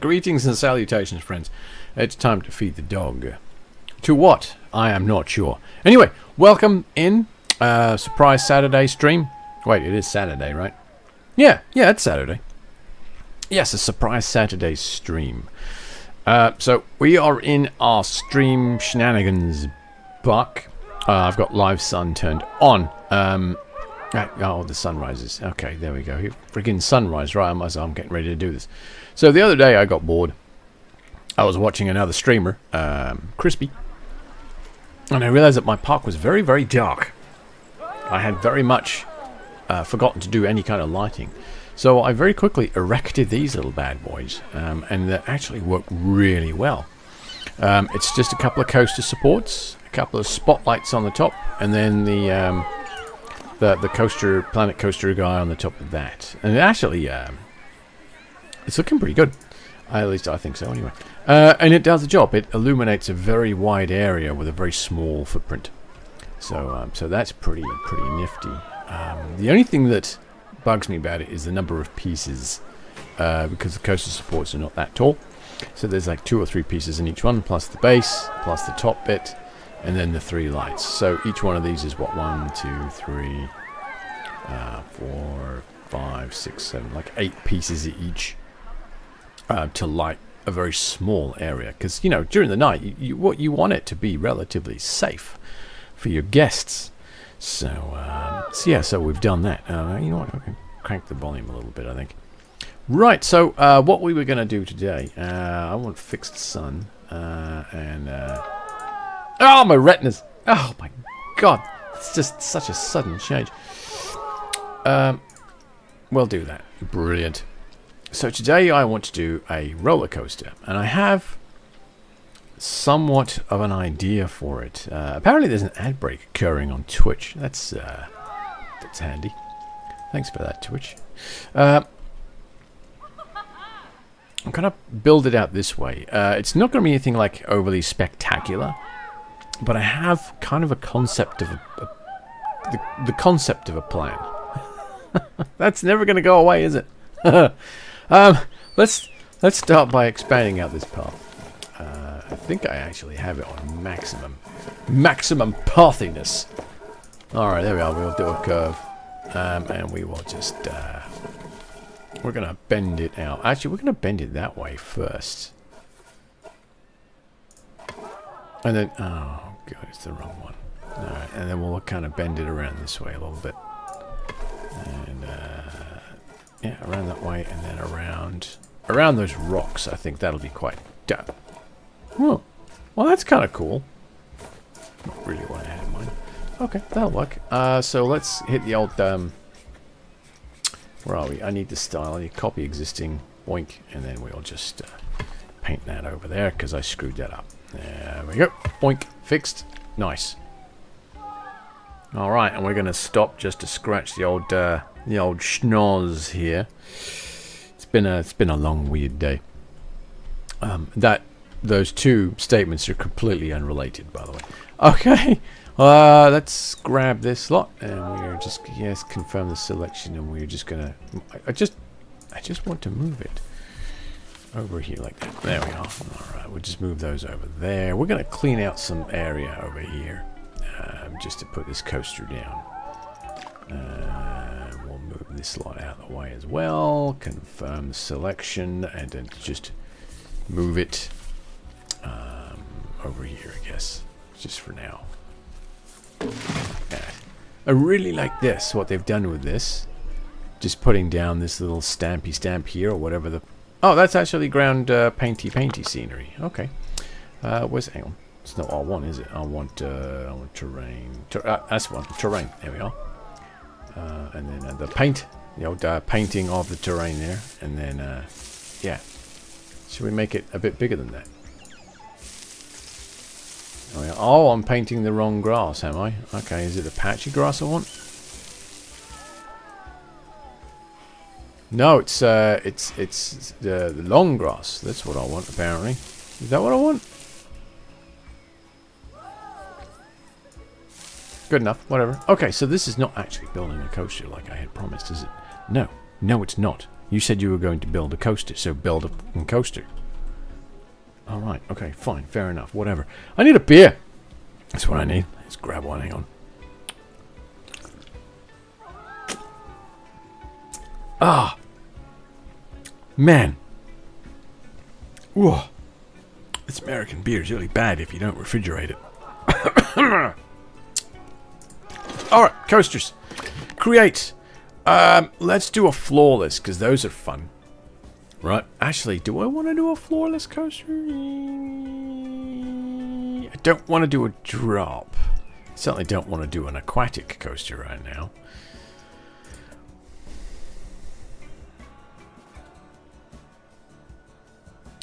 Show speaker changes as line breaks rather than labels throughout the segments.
Greetings and salutations, friends. It's time to feed the dog. To what? I am not sure. Anyway, welcome in. Surprise Saturday stream. Wait, it is Saturday, right? Yeah, it's Saturday. Yes, a surprise Saturday stream. So we are in our stream shenanigans buck. I've got live sun turned on. Oh, the sun rises. Okay, there we go. Friggin' sunrise, right? I'm getting ready to do this. So the other day I got bored. I was watching another streamer, Crispy, and I realized that my park was very, very dark. I had very much forgotten to do any kind of lighting. So I very quickly erected these little bad boys, and they actually work really well. It's just a couple of coaster supports, a couple of spotlights on the top, and then the coaster, Planet Coaster guy on the top of that. And it actually, it's looking pretty good. At least I think so, anyway. And it does the job. It illuminates a very wide area with a very small footprint. So that's pretty nifty. The only thing that bugs me about it is the number of pieces, because the coaster supports are not that tall. So there's like 2 or 3 pieces in each one, plus the base, plus the top bit, and then the 3 lights. So each one of these is what, 1, 2, 3, 4, 5, 6, 7, like 8 pieces each to light a very small area. Because, you know, during the night, you want it to be relatively safe for your guests. So we've done that. You know what? I can crank the volume a little bit, I think. Right, so what we were going to do today, I want fixed sun, oh, my retinas! Oh, my God! It's just such a sudden change. We'll do that. Brilliant. So today I want to do a roller coaster, and I have somewhat of an idea for it. Apparently there's an ad break occurring on Twitch. That's handy. Thanks for that, Twitch. I'm going to build it out this way. It's not going to be anything like overly spectacular, but I have kind of a concept of the concept of a plan. That's never going to go away, is it? Let's start by expanding out this path. I think I actually have it on maximum pathiness. All right, there we are. We'll do a curve, and we will just we're gonna bend it out. Actually, we're gonna bend it that way first, and then oh god, it's the wrong one. All right, and then we'll kind of bend it around this way a little bit, and yeah, around that way, and then around those rocks. I think that'll be quite dope. Oh, well, that's kind of cool. Not really what I had in mind. Okay, that'll work. So let's hit the old, where are we? I need the style. I need copy existing, boink, and then we'll just paint that over there, because I screwed that up. There we go. Boink, fixed. Nice. Alright, and we're going to stop just to scratch the old schnoz here. It's been a long, weird day. Those two statements are completely unrelated, by the way. Okay, let's grab this lot, and we're just confirm the selection, and we're just gonna. I just want to move it over here like that. There we are. All right, we'll just move those over there. We're gonna clean out some area over here, just to put this coaster down. We'll move this lot out of the way as well. Confirm the selection, and then just move it. Over here, I guess, just for now. Yeah. I really like this, what they've done with this. Just putting down this little stampy stamp here, or whatever the... Oh, that's actually ground painty scenery. Okay. Hang on. It's not R1, is it? I want terrain. That's one. Terrain. There we are. And then the paint. The old painting of the terrain there. And then, yeah. Should we make it a bit bigger than that? Oh, I'm painting the wrong grass, am I? Okay, is it the patchy grass I want? No, it's the long grass. That's what I want, apparently. Is that what I want? Good enough, whatever. Okay, so this is not actually building a coaster like I had promised, is it? No, it's not. You said you were going to build a coaster, so build a fucking coaster. Alright, okay, fine, fair enough, whatever. I need a beer! That's what I need. Let's grab one, hang on. Ah! Man! Whoa! This American beer is really bad if you don't refrigerate it. Alright, coasters. Create. Let's do a floorless, because those are fun. Right. Actually, do I want to do a floorless coaster? I don't want to do a drop. Certainly don't want to do an aquatic coaster right now.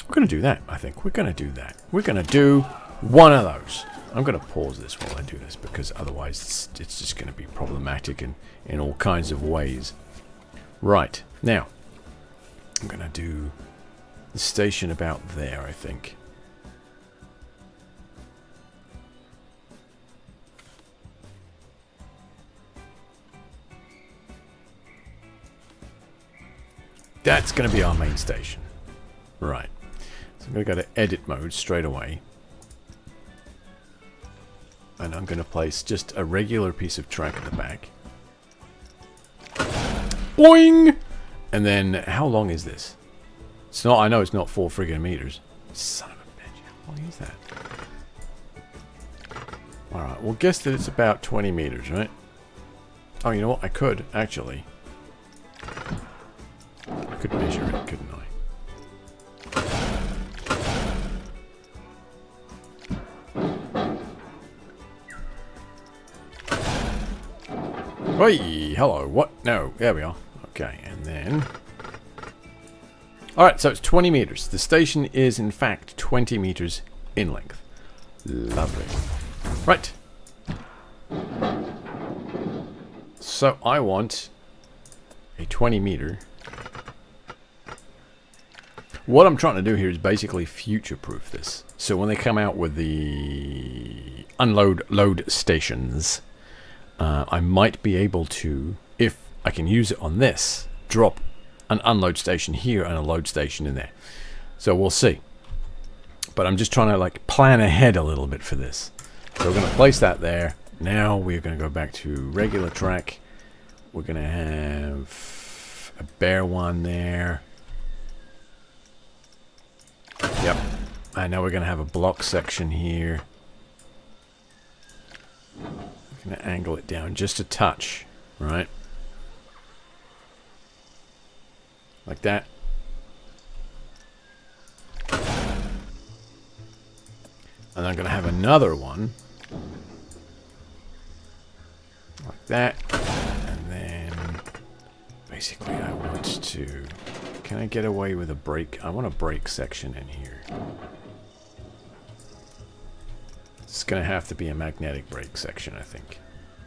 We're going to do that, I think. We're going to do that. We're going to do one of those. I'm going to pause this while I do this, because otherwise it's just going to be problematic in all kinds of ways. Right. Now, I'm going to do the station about there, I think. That's going to be our main station. Right. So I'm going to go to edit mode straight away. And I'm going to place just a regular piece of track at the back. Boing! And then, how long is this? It's not, I know it's not 4 friggin' meters. Son of a bitch, how long is that? Alright, we'll guess that it's about 20 meters, right? Oh, you know what? I could, actually. I could measure it, couldn't I? Hey, hello, what? No, there we are. Okay, and then... Alright, so it's 20 meters. The station is, in fact, 20 meters in length. Lovely. Right. So, I want a 20 meter. What I'm trying to do here is basically future-proof this. So when they come out with the unload-load stations... I might be able to, if I can use it on this, drop an unload station here and a load station in there. So we'll see. But I'm just trying to like plan ahead a little bit for this. So we're going to place that there. Now we're going to go back to regular track. We're going to have a bare one there. Yep. And now we're going to have a block section here. Going to angle it down just a touch, right? Like that. And I'm going to have another one. Like that. And then basically I want to... Can I get away with a brake? I want a brake section in here. It's going to have to be a magnetic brake section, I think,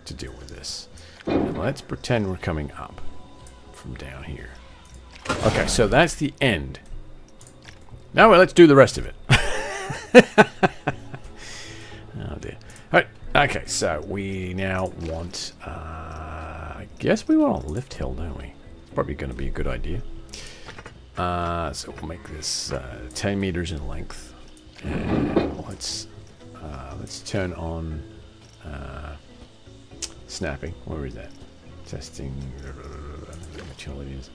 to deal with this. And let's pretend we're coming up from down here. Okay, so that's the end. Now let's do the rest of it. Oh dear. Alright, okay, so we now want... I guess we want a lift hill, don't we? It's probably going to be a good idea. So we'll make this 10 meters in length. And let's turn on snapping. Where is that? Testing utilities.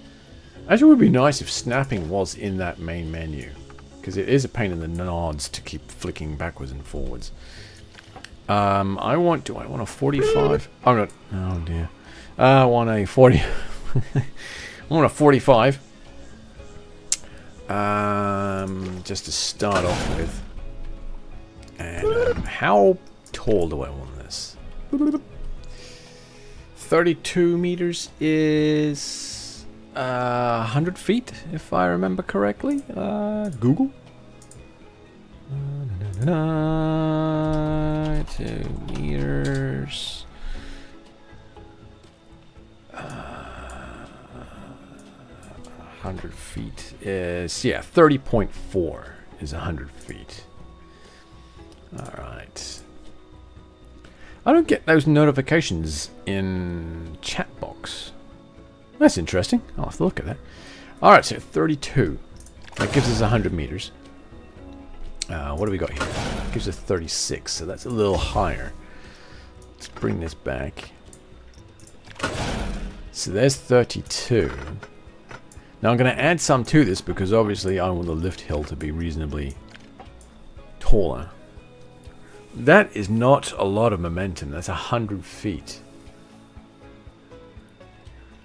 Actually, it would be nice if snapping was in that main menu, because it is a pain in the nods to keep flicking backwards and forwards. Do I want a 45? Oh no! Oh dear. I want a 40. I want a 45. Just to start off with. And how tall do I want this? 32 meters is 100 feet, if I remember correctly. Google. 2 meters. 100 feet is, yeah, 30.4 is 100 feet. Alright. I don't get those notifications in chat box. That's interesting. I'll have to look at that. Alright, so 32. That gives us 100 meters. What do we got here? Gives us 36, so that's a little higher. Let's bring this back. So there's 32. Now I'm going to add some to this because obviously I want the lift hill to be reasonably taller. That is not a lot of momentum. That's 100 feet.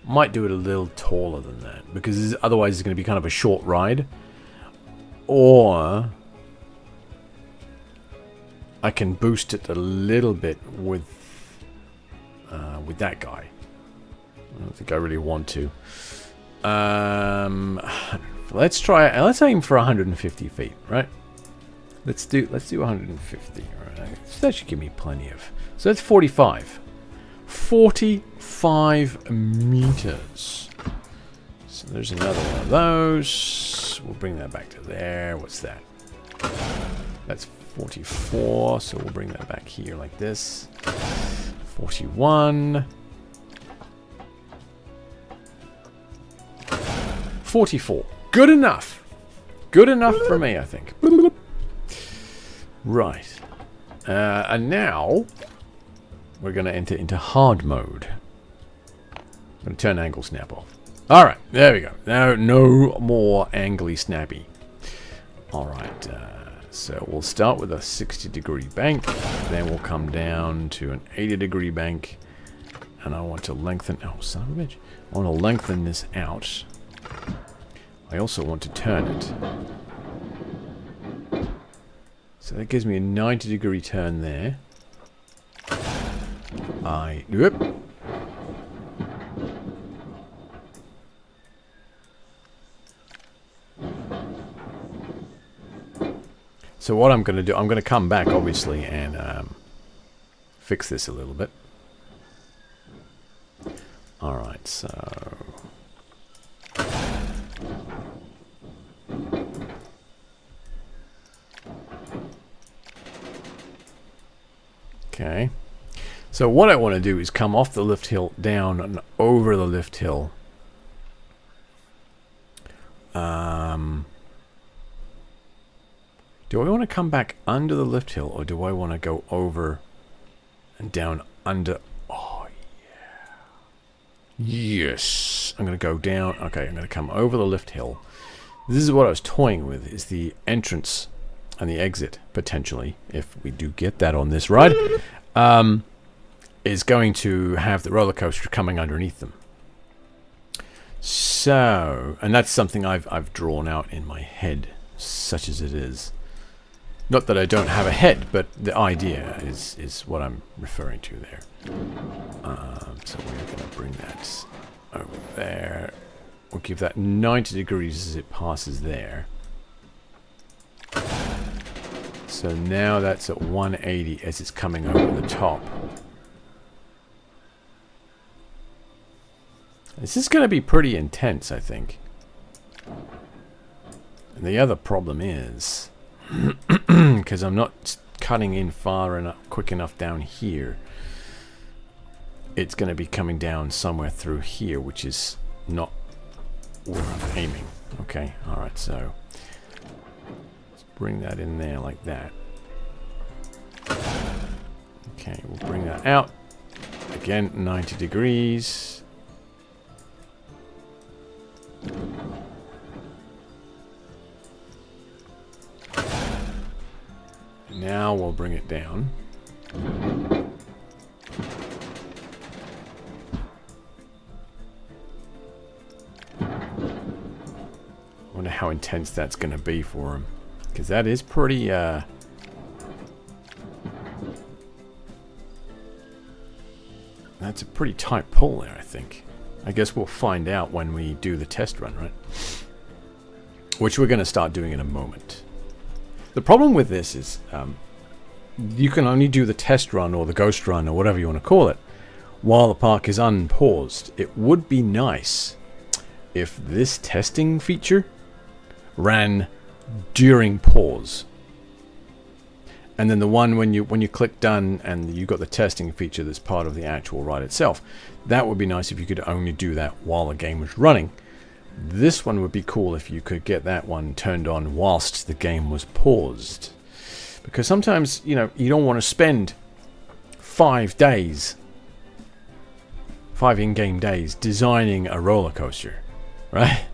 Might do it a little taller than that because otherwise it's going to be kind of a short ride. Or I can boost it a little bit with that guy. I don't think I really want to. Let's try it. Let's aim for 150 feet, right? Let's do 150. Right? So that should give me plenty of. So that's 45. 45 meters. So there's another one of those. We'll bring that back to there. What's that? That's 44. So we'll bring that back here like this. 41. 44. Good enough. Good enough for me, I think. Right. And now we're going to enter into hard mode. I'm going to turn angle snap off. Alright, there we go. Now, no more angly snappy. Alright, so we'll start with a 60-degree bank. Then we'll come down to an 80-degree bank. And I want to lengthen... Oh, son of a bitch. I want to lengthen this out. I also want to turn it. So that gives me a 90-degree turn there. Yep. So what I'm going to do, I'm going to come back, obviously, and fix this a little bit. Alright, so... Okay. So what I want to do is come off the lift hill, down and over the lift hill. Do I want to come back under the lift hill, or do I want to go over and down under? Oh, yeah. Yes. I'm going to go down. Okay, I'm going to come over the lift hill. This is what I was toying with, is the entrance and the exit, potentially, if we do get that on this ride, is going to have the roller coaster coming underneath them. So, and that's something I've drawn out in my head, such as it is. Not that I don't have a head, but the idea is what I'm referring to there. So we're going to bring that over there. We'll give that 90 degrees as it passes there. So now that's at 180 as it's coming over the top. This is going to be pretty intense, I think. And the other problem is, because I'm not cutting in far enough, quick enough down here, it's going to be coming down somewhere through here, which is not where I'm aiming. Okay, alright, so let's bring that in there like that. Okay, we'll bring that out. Again, 90 degrees. Now we'll bring it down. I wonder how intense that's going to be for him. Because that is pretty, that's a pretty tight pull there, I think. I guess we'll find out when we do the test run, right? Which we're going to start doing in a moment. The problem with this is you can only do the test run or the ghost run or whatever you want to call it while the park is unpaused. It would be nice if this testing feature ran during pause. And then the one when you click done and you got the testing feature that's part of the actual ride itself. That would be nice if you could only do that while the game was running. This one would be cool if you could get that one turned on whilst the game was paused. Because sometimes, you know, you don't want to spend 5 days, 5 in-game days, designing a roller coaster, right?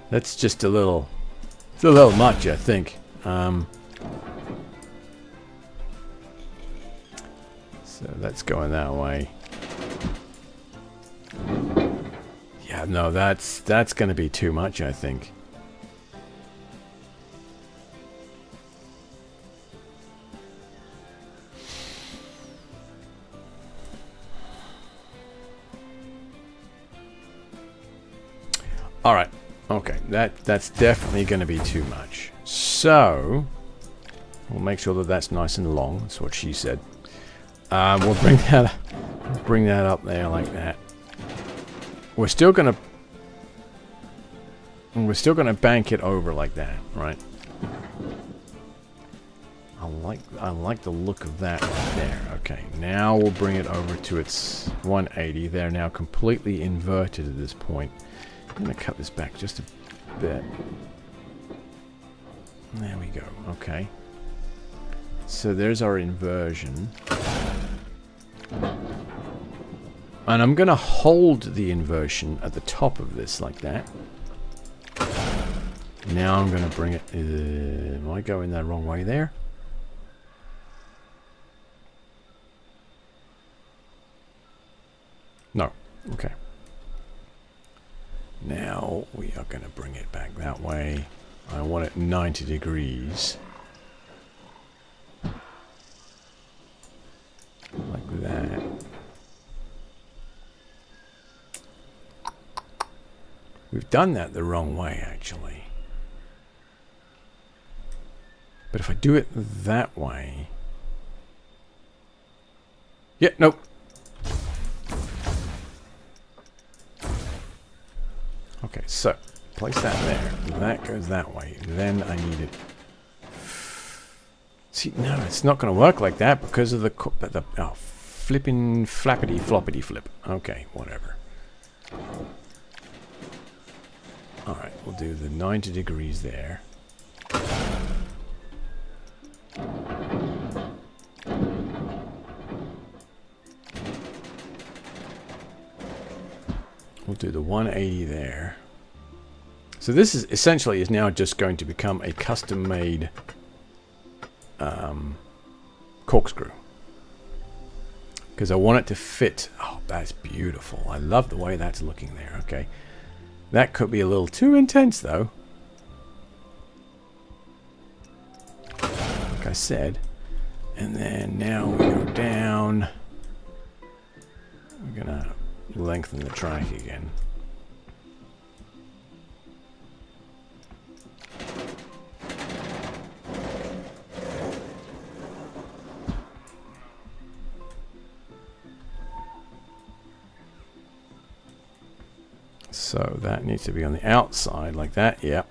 That's just a little, it's a little much, I think. So that's going that way. Yeah, no, that's going to be too much, I think. All right. Okay, that's definitely going to be too much. So we'll make sure that that's nice and long. That's what she said. We'll bring that up there like that. We're still gonna bank it over like that, right? I like the look of that right there. Okay, now we'll bring it over to its 180. They're now completely inverted at this point. I'm gonna cut this back just a bit. There we go. Okay. So there's our inversion. And I'm going to hold the inversion at the top of this like that. Now I'm going to bring it... am I going the wrong way there? No. Okay. Now we are going to bring it back that way. I want it 90 degrees. Like that. We've done that the wrong way, actually. But if I do it that way... Yeah, nope. Okay, so place that there. That goes that way. Then I need it... See, no, it's not going to work like that because of the oh, flipping flappity floppity flip. Okay, whatever. Alright, we'll do the 90 degrees there. We'll do the 180 there. So this is essentially is now just going to become a custom-made corkscrew. Because I want it to fit. Oh, that's beautiful. I love the way that's looking there. Okay. That could be a little too intense, though. Like I said. And then now we go down. We're going to lengthen the track again. So that needs to be on the outside like that. Yep.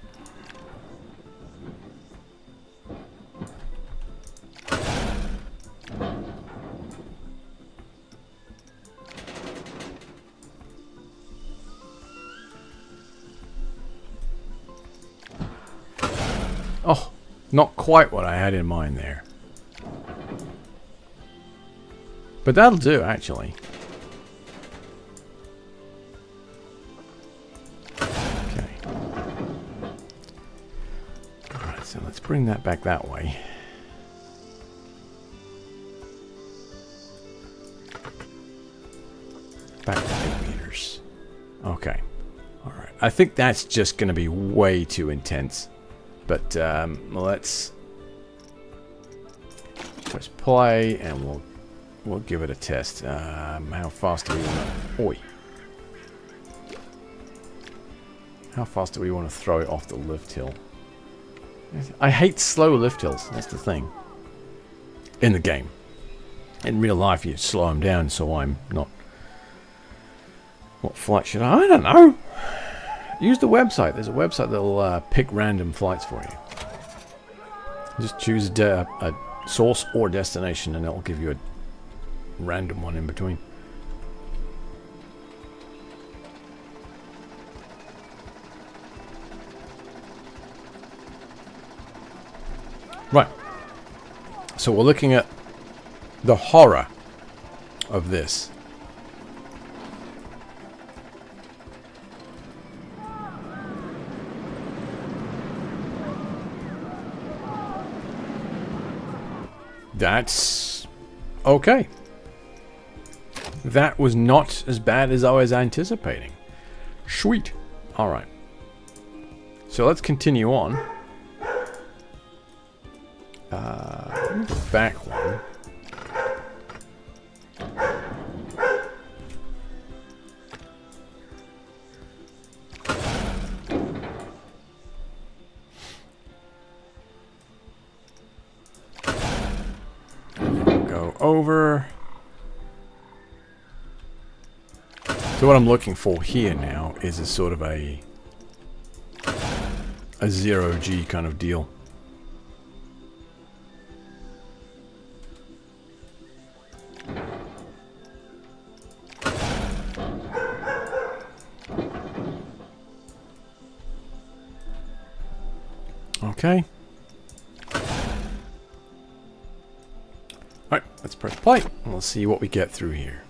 Oh, not quite what I had in mind there. But that'll do, actually. So let's bring that back that way. Back to 8 meters. Okay. Alright. I think that's just going to be way too intense. But let's press play and we'll give it a test. How fast do we want to... Oi. How fast do we want to throw it off the lift hill? I hate slow lift hills. That's the thing. In the game. In real life, you slow them down, so I'm not... What flight should I don't know. Use the website. There's a website that'll pick random flights for you. Just choose a source or destination, and it'll give you a random one in between. Right. So we're looking at the horror of this. That's okay. That was not as bad as I was anticipating. Sweet. All right. So let's continue on. Back one. Go over. So what I'm looking for here now is a sort of a 0G kind of deal. Okay. Alright, let's press play and we'll see what we get through here.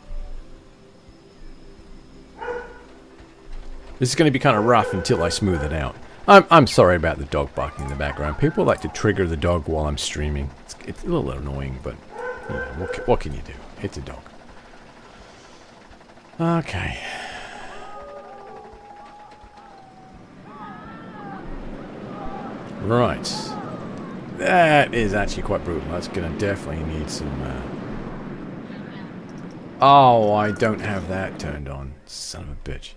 This is going to be kind of rough until I smooth it out. I'm sorry about the dog barking in the background. People like to trigger the dog while I'm streaming. It's a little annoying, but you know, what can you do? It's a dog. Okay. Right. That is actually quite brutal. That's going to definitely need some... Oh, I don't have that turned on. Son of a bitch.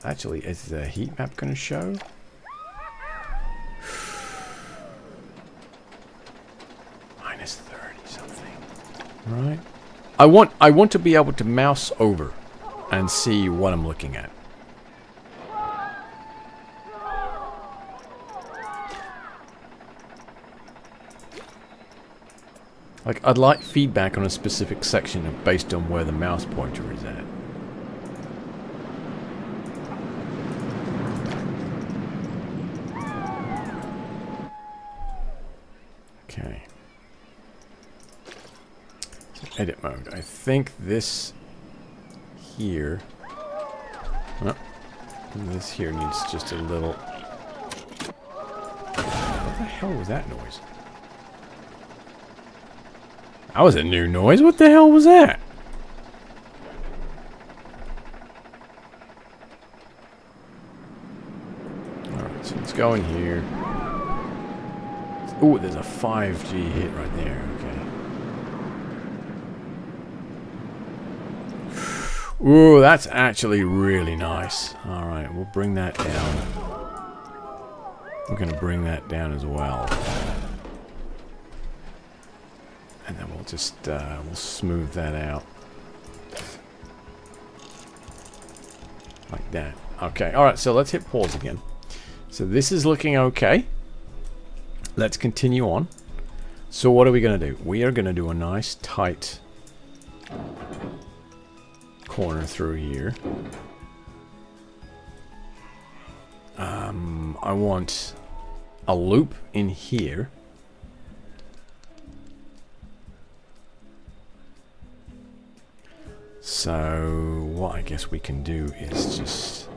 Actually, is the heat map going to show? Minus 30 something. Right. I want to be able to mouse over and see what I'm looking at. Like, I'd like feedback on a specific section based on where the mouse pointer is at. Okay. So edit mode. I think this here... Oh, this here needs just a little... What the hell was that noise? That was a new noise. What the hell was that? Alright, so let's go in here. Oh, there's a 5G hit right there. Okay. Ooh, that's actually really nice. Alright, we'll bring that down. We're going to bring that down as well. And then we'll just, we'll smooth that out. Like that. Okay, alright, so let's hit pause again. So this is looking okay. Let's continue on. So what are we going to do? We are going to do a nice tight corner through here. I want a loop in here. So what I guess we can do is just,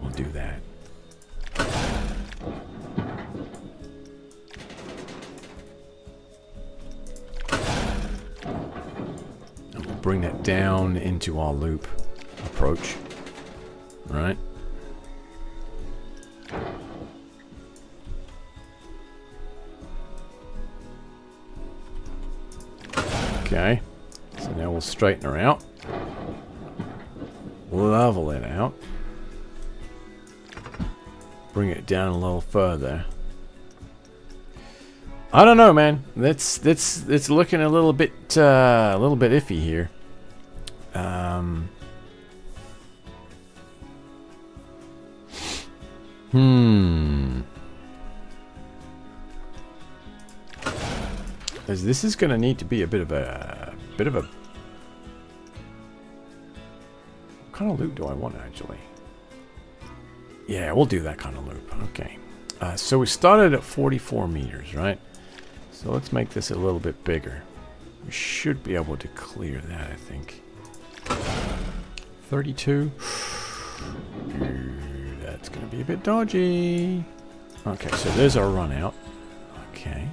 we'll do that. And we'll bring that down into our loop approach. Right? Okay. So now we'll straighten her out. Level it out. Bring it down a little further. I don't know, man. It's looking a little bit iffy here. As this is going to need to be a bit of a what kind of loop do I want, actually? Yeah, we'll do that kind of loop. Okay. So we started at 44 meters, right? So let's make this a little bit bigger. We should be able to clear that, I think. 32. That's going to be a bit dodgy. Okay, so there's our run out. Okay.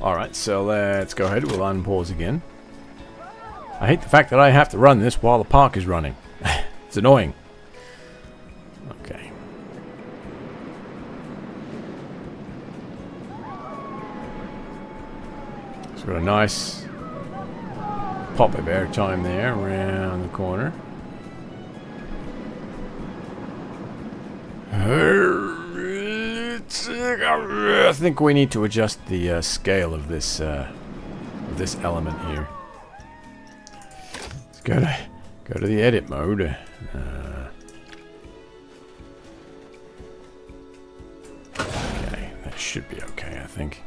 Alright, so let's go ahead. We'll unpause again. I hate the fact that I have to run this while the park is running. It's annoying. Okay. So got a nice pop of airtime there around the corner. I think we need to adjust the scale of this element here. Let's go to the edit mode. Okay, that should be okay, I think.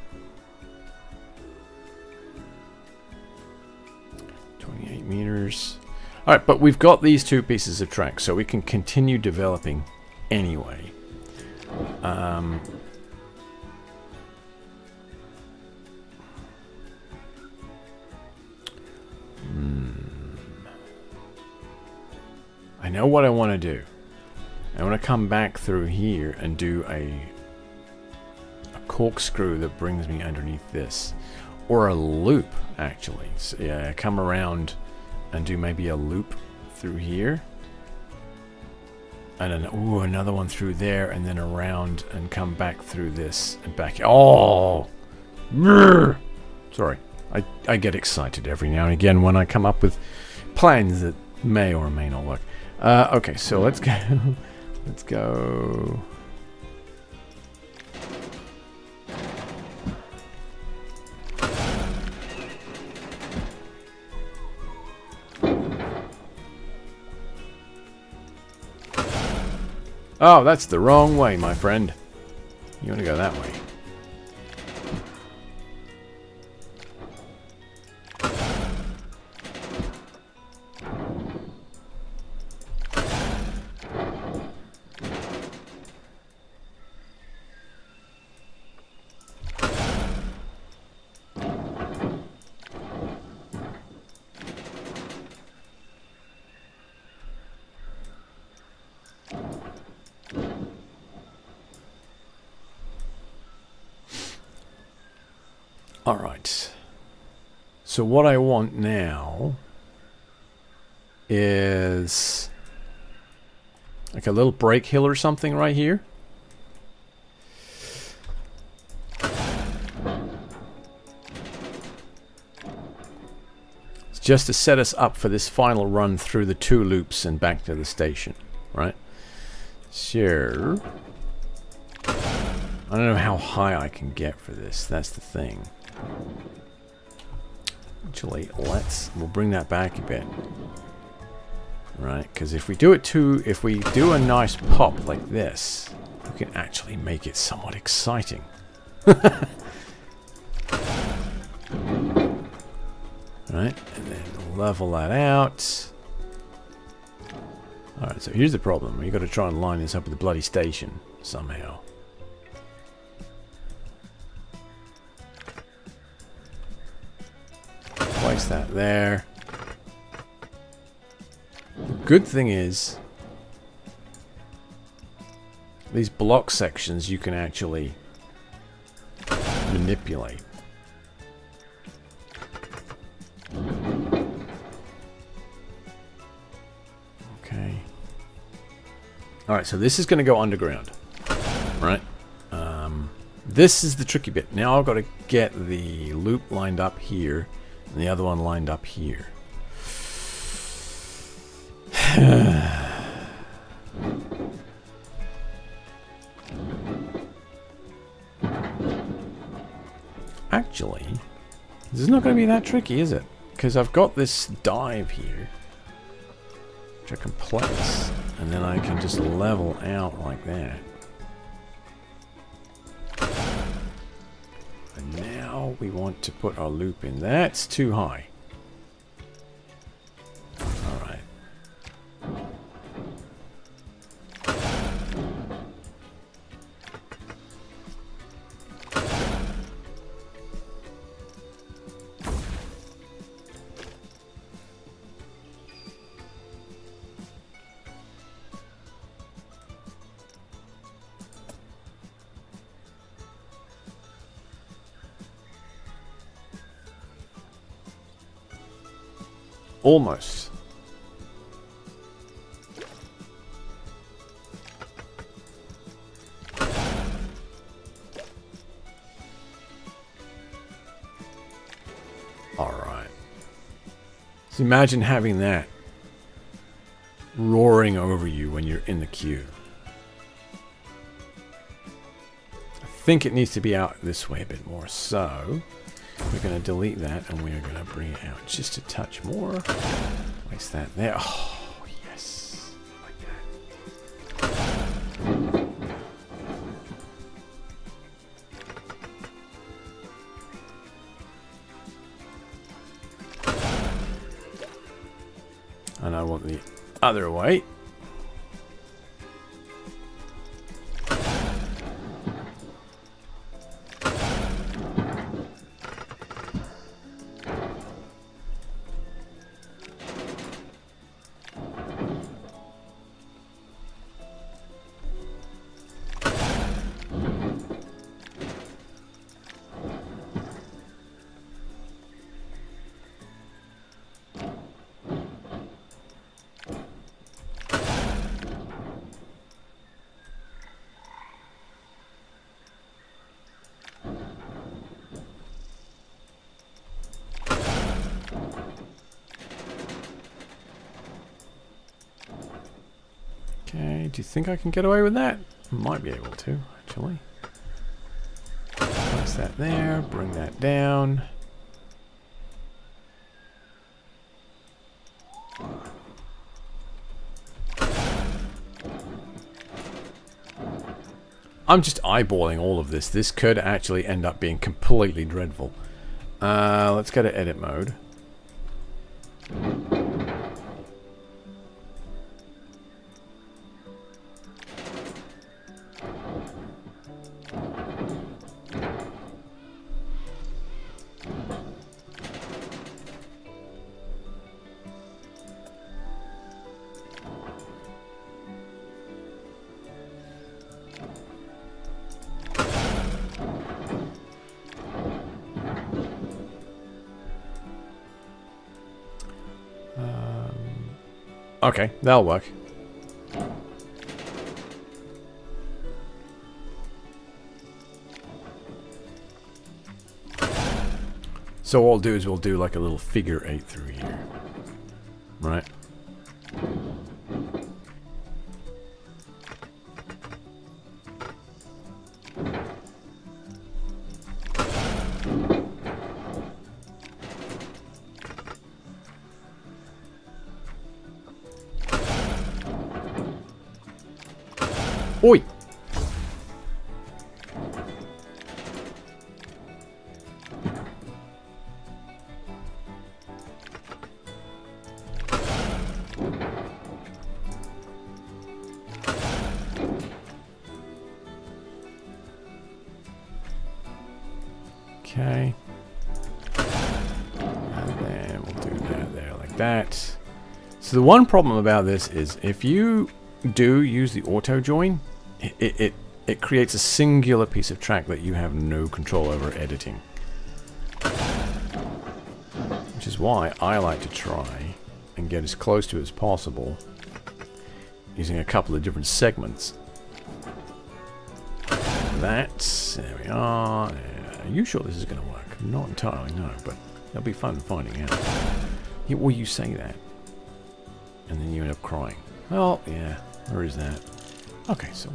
28 meters. All right, but we've got these two pieces of track, so we can continue developing anyway. I know what I want to do. I want to come back through here and do a corkscrew that brings me underneath this. Or a loop, actually. So, yeah, come around and do maybe a loop through here. And then, ooh, another one through there, and then around and come back through this and back. Oh! Sorry. I get excited every now and again when I come up with plans that may or may not work. Okay, so let's go. Let's go. Oh, that's the wrong way, my friend. You want to go that way. Alright, so what I want now is like a little brake hill or something right here. It's just to set us up for this final run through the two loops and back to the station, right? So, I don't know how high I can get for this, that's the thing. Actually, we'll bring that back a bit. Right, because if we do a nice pop like this, we can actually make it somewhat exciting. Right, and then level that out. Alright, so here's the problem. You've got to try and line this up with the bloody station somehow. Place that there. The good thing is, these block sections you can actually manipulate. Okay. Alright, so this is going to go underground. Right? This is the tricky bit. Now I've got to get the loop lined up here. And the other one lined up here. Actually, this is not going to be that tricky, is it? Because I've got this dive here, which I can place, and then I can just level out like that. And now we want to put our loop in. That's too high. Alright. Almost. Alright. So imagine having that roaring over you when you're in the queue. I think it needs to be out this way a bit more. So we're going to delete that and we're going to bring it out just a touch more. Place that there. Oh, yes. Like that. And I want the other way. Okay, do you think I can get away with that? Might be able to, actually. Place that there, bring that down. I'm just eyeballing all of this. This could actually end up being completely dreadful. Let's go to edit mode. Okay, that'll work. So what we'll do is we'll do like a little figure 8 through here. Right? Oi! Okay. And then we'll do that there like that. So the one problem about this is if you do use the auto join, it creates a singular piece of track that you have no control over editing. Which is why I like to try and get as close to it as possible using a couple of different segments. There we are. Are you sure this is going to work? Not entirely, no, but it'll be fun finding out. Well, you say that, and then you end up crying. Well, yeah, where is that? Okay, so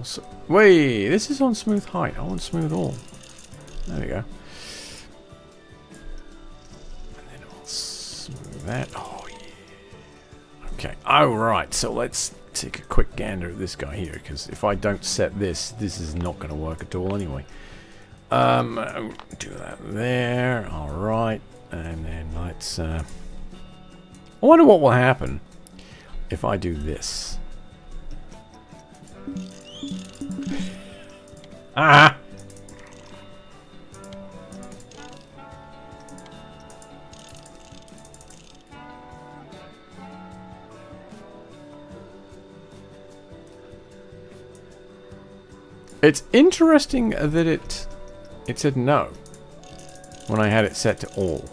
wait, this is on smooth height. I want smooth all. There we go. And then I'll smooth that. Oh, yeah. Okay, alright, so let's take a quick gander at this guy here, because if I don't set this, this is not going to work at all anyway. Do that there. Alright, and then let's... I wonder what will happen if I do this. Ah! It's interesting that it said no when I had it set to all.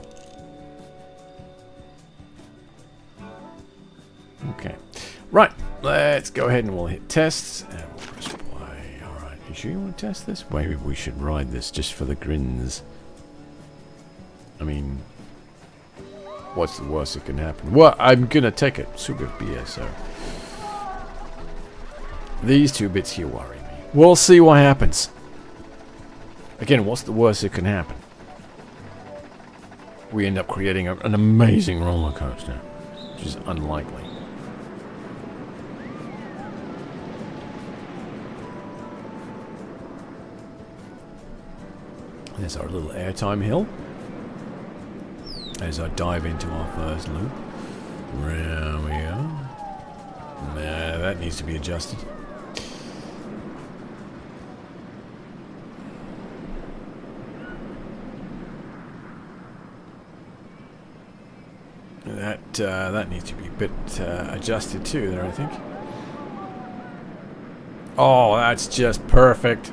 Okay. Right. Let's go ahead and we'll hit tests. And we'll press play. Alright. You sure you want to test this? Maybe we should ride this just for the grins. I mean, what's the worst that can happen? Well, I'm going to take a swig of beer, so... These 2 bits here worry me. We'll see what happens. Again, what's the worst that can happen? We end up creating an amazing roller coaster, which is unlikely. There's our little airtime hill. As I dive into our first loop. There we go. Nah, that needs to be adjusted. That needs to be a bit adjusted too there, I think. Oh, that's just perfect.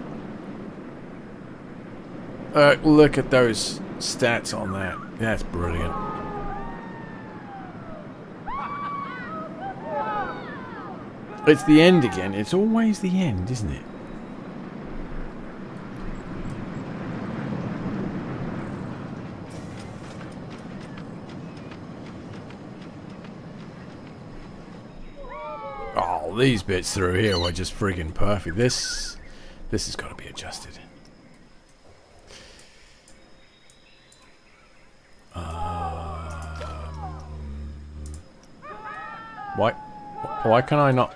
Look at those stats on that. That's brilliant. It's the end again. It's always the end, isn't it? Oh, these bits through here were just freaking perfect. This has got to be adjusted. Why can I not?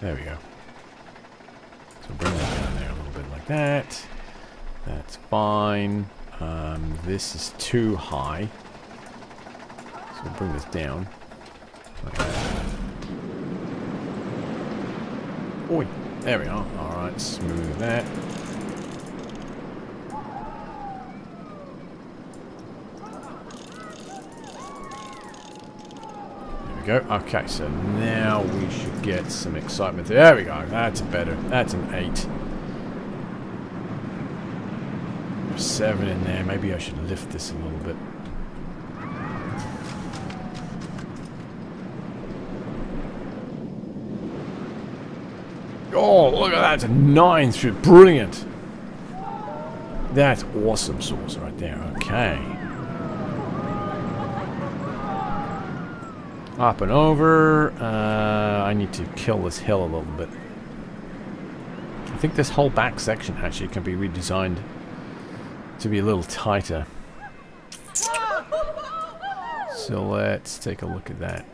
There we go. So bring that down there a little bit like that. That's fine. This is too high. So we'll bring this down. Like that. Oi, there we are. Alright, smooth that. Go. Okay, so now we should get some excitement. There we go. That's better. That's an 8. There's 7 in there. Maybe I should lift this a little bit. Oh, look at that. It's a 9 through. Brilliant. That's awesome sauce right there. Okay. Up and over. I need to kill this hill a little bit. I think this whole back section actually can be redesigned to be a little tighter. So let's take a look at that.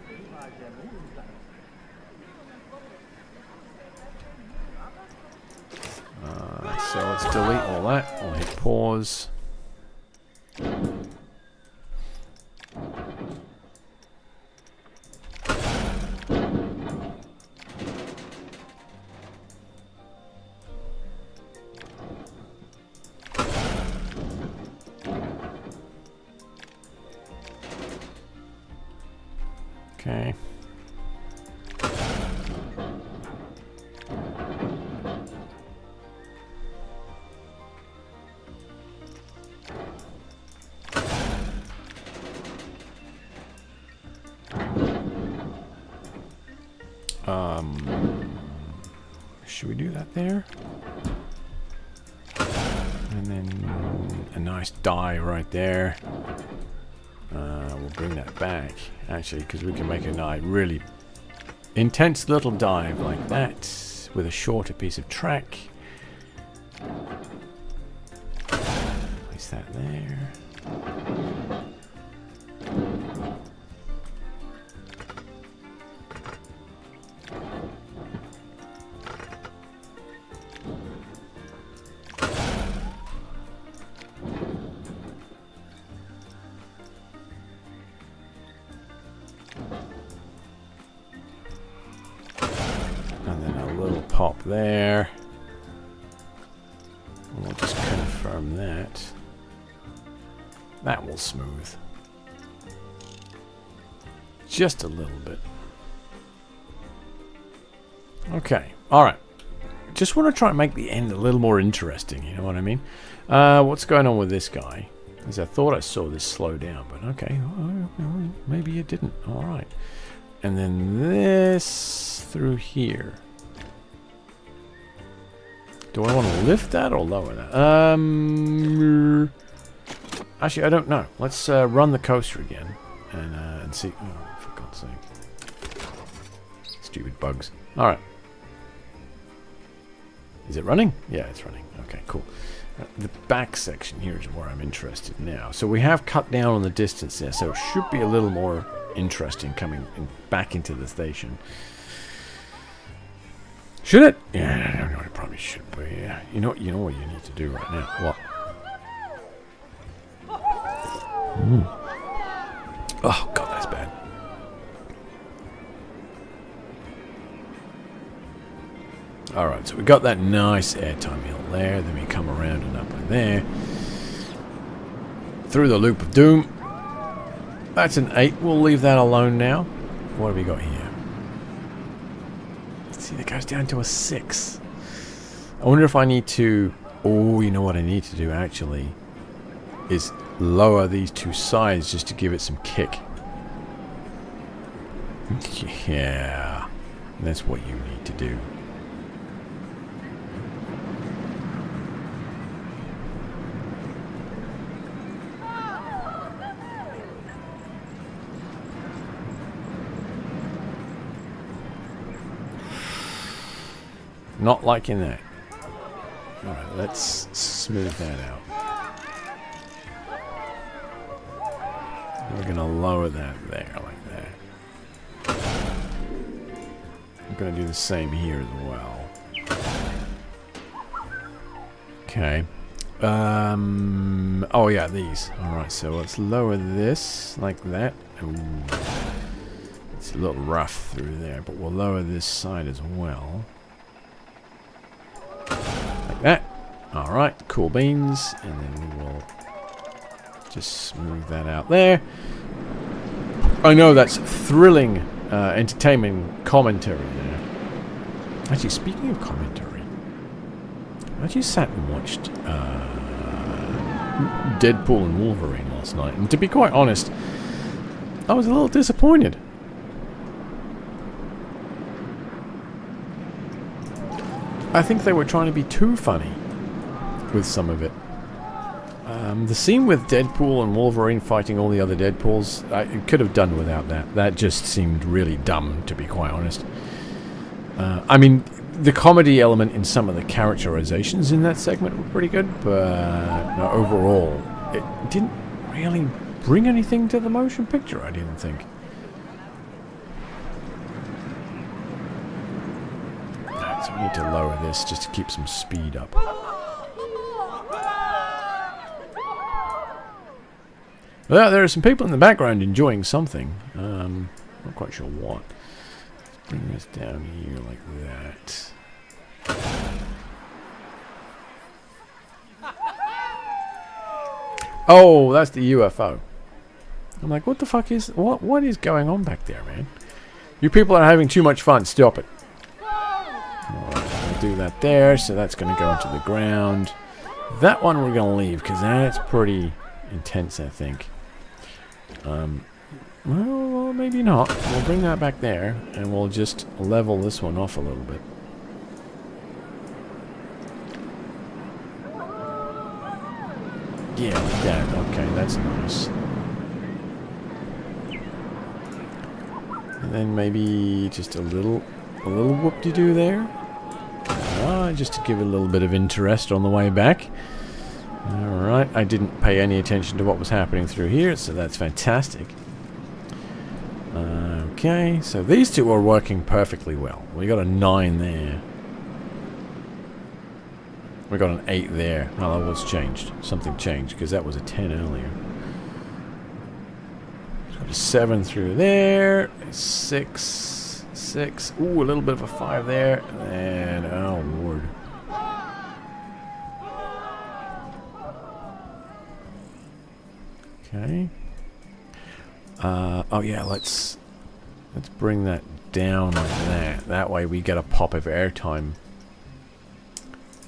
So let's delete all that. We'll hit pause. Okay. Should we do that there? And then a nice die right there. We'll bring that back, actually, because we can make a nice, really intense little dive like that with a shorter piece of track. Place that there. Pop there. And we'll just confirm that. That will smooth. Just a little bit. Okay. Alright. Just want to try and make the end a little more interesting, you know what I mean? What's going on with this guy? As I thought I saw this slow down, but okay, maybe it didn't. All right. And then this through here. Do I want to lift that or lower that? Actually, I don't know. Let's run the coaster again and see. Oh, for God's sake. Stupid bugs. All right. Is it running? Yeah, it's running. Okay, cool. The back section here is where I'm interested now. So we have cut down on the distance there, so it should be a little more interesting coming back into the station. Should it? Yeah, no, it probably should be. Yeah. You know what you need to do right now. What? Oh God, that's bad. Alright, so we got that nice airtime hill there, then we come around and up in there. Through the loop of doom. That's an 8, we'll leave that alone now. What have we got here? See, that goes down to a 6. I wonder if I need to... Oh, you know what I need to do actually? Is lower these two sides just to give it some kick. Yeah, that's what you need to do. Not liking that. Alright, let's smooth that out. We're going to lower that there like that. I'm going to do the same here as well. Okay. Oh yeah, these. Alright, so let's lower this like that. Ooh. It's a little rough through there, but we'll lower this side as well. Like that. Alright, cool beans. And then we will just smooth that out there. I know that's thrilling, entertainment commentary there. Actually, speaking of commentary, I actually sat and watched Deadpool and Wolverine last night. And to be quite honest, I was a little disappointed. I think they were trying to be too funny with some of it. The scene with Deadpool and Wolverine fighting all the other Deadpools, I could have done without that. That just seemed really dumb, to be quite honest. I mean, the comedy element in some of the characterizations in that segment were pretty good, but no, overall, it didn't really bring anything to the motion picture, I didn't think. So we need to lower this just to keep some speed up. Well, there are some people in the background enjoying something. Not quite sure what. Let's bring this down here like that. Oh, that's the UFO. I'm like, what the fuck is... What is going on back there, man? You people are having too much fun. Stop it. Alright, we'll do that there. So that's going to go into the ground. That one we're going to leave because that's pretty intense, I think. Well, maybe not. We'll bring that back there, and we'll just level this one off a little bit. Yeah, like that. Okay, that's nice. And then maybe just a little whoop-de-doo there. Just to give it a little bit of interest on the way back. Alright, I didn't pay any attention to what was happening through here, so that's fantastic. Okay, so these two are working perfectly well. We got a 9 there. We got an 8 there. Oh, that was changed. Something changed, because that was a 10 earlier. So got a 7 through there. 6. 6. Ooh, a little bit of a 5 there. And, oh, Lord. Okay. Oh yeah, let's bring that down like that. That way we get a pop of airtime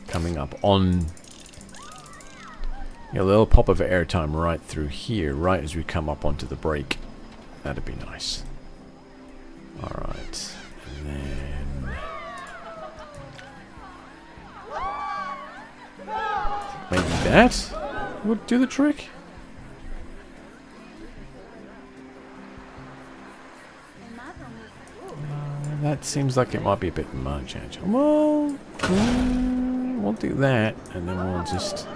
coming up on Yeah, a little pop of airtime right through here, right as we come up onto the break. That'd be nice. Alright. And then... maybe that would do the trick? That seems like it might be a bit much, actually. Well, we'll do that, and then we'll just...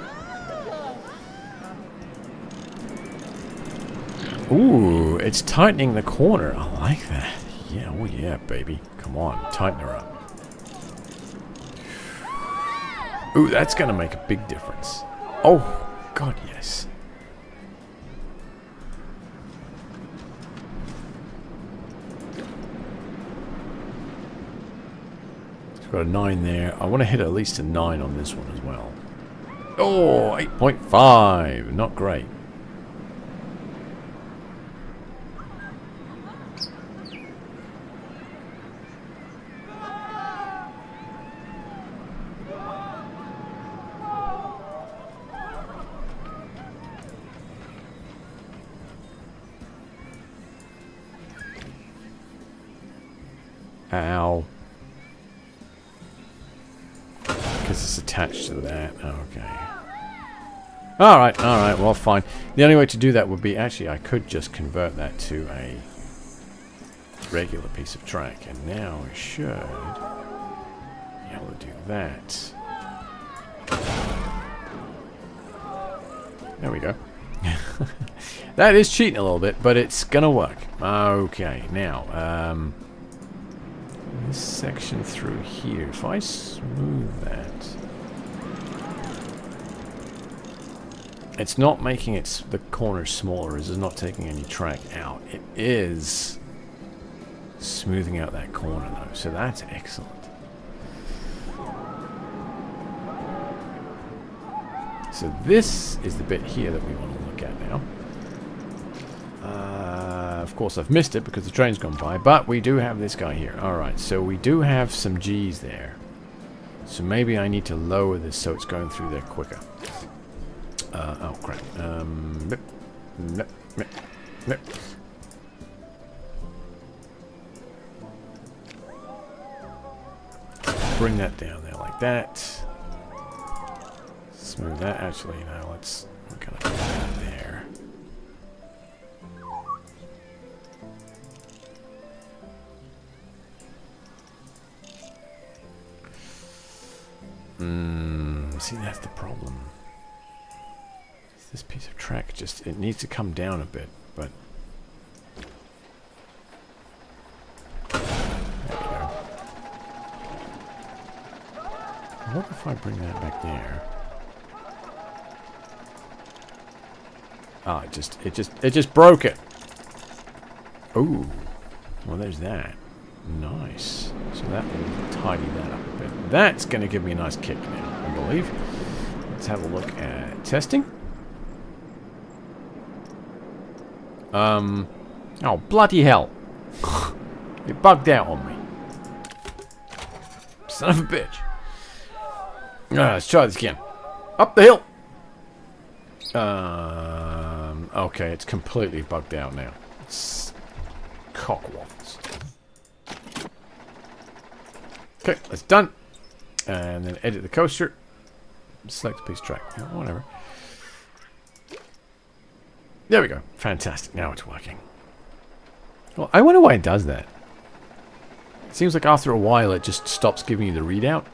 ooh, it's tightening the corner. I like that. Yeah, oh yeah, baby. Come on, tighten her up. Ooh, that's going to make a big difference. Oh, God, yes. Got a 9 there. I want to hit at least a 9 on this one as well. Oh, 8.5. Not great. Ow. Because it's attached to that. Okay. Alright, well fine. The only way to do that would be, actually I could just convert that to a regular piece of track. And now I should be able to do that. There we go. That is cheating a little bit, but it's gonna work. Okay, now, this section through here, if I smooth that, it's not making the corners smaller. It's not taking any track out. It is smoothing out that corner though, so that's excellent. So this is the bit here that we want to look at now. Of course I've missed it because the train's gone by, but we do have this guy here. Alright, so we do have some G's there. So maybe I need to lower this so it's going through there quicker. Oh crap. Bring that down there like that. Smooth that. Actually, now we're gonna put that there. See, that's the problem. This piece of track it needs to come down a bit, but... there we go. What if I bring that back there? Ah, it just broke it. Ooh. Well, there's that. Nice. So that will tidy that up a bit. That's going to give me a nice kick now, I believe. Let's have a look at testing. Oh, bloody hell. It bugged out on me. Son of a bitch. Let's try this again. Up the hill. Okay, it's completely bugged out now. It's cockwaffles. Okay, that's done. And then edit the coaster. Select a piece of track. Yeah, whatever. There we go. Fantastic. Now it's working. Well, I wonder why it does that. It seems like after a while it just stops giving you the readout.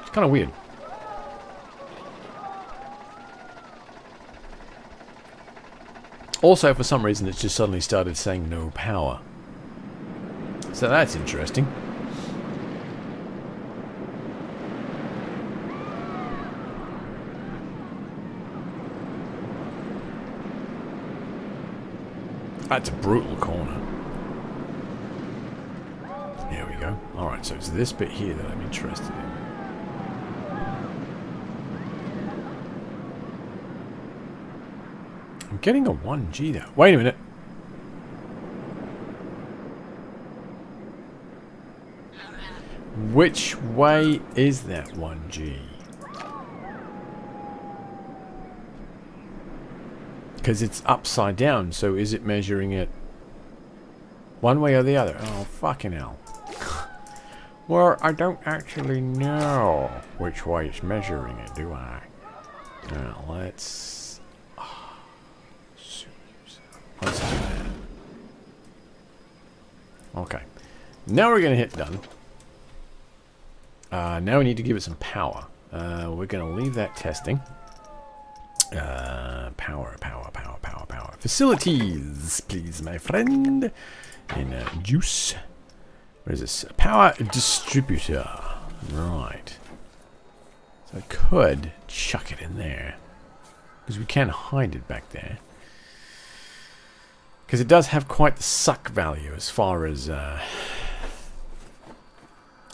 It's kind of weird. Also, for some reason, it's just suddenly started saying no power. So that's interesting. That's a brutal corner. There we go. Alright, so it's this bit here that I'm interested in. I'm getting a 1G though. Wait a minute. Which way is that 1G? because it's upside down. So is it measuring it one way or the other? Oh, fucking hell. Well, I don't actually know which way it's measuring it, do I? Now, let's do that. Okay. Now we're going to hit done. Now we need to give it some power. We're going to leave that testing. Power. Facilities, please, my friend. In juice. What is this? Power distributor. Right. So I could chuck it in there. Because we can hide it back there. Because it does have quite the suck value as far as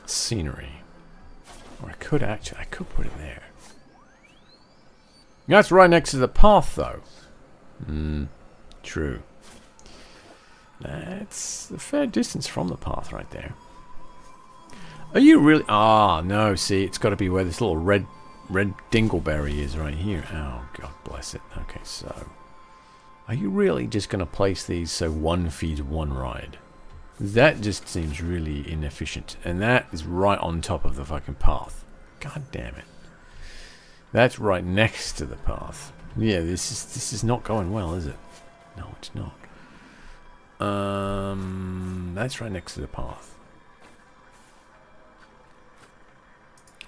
scenery. Or I could put it there. That's right next to the path, though. True. That's a fair distance from the path right there. Are you really... Ah, no, see, it's got to be where this little red dingleberry is right here. Oh, God bless it. Okay, so... Are you really just going to place these so one feeds one ride? That just seems really inefficient. And that is right on top of the fucking path. God damn it. That's right next to the path. Yeah, this is not going well, is it? No, it's not. That's right next to the path.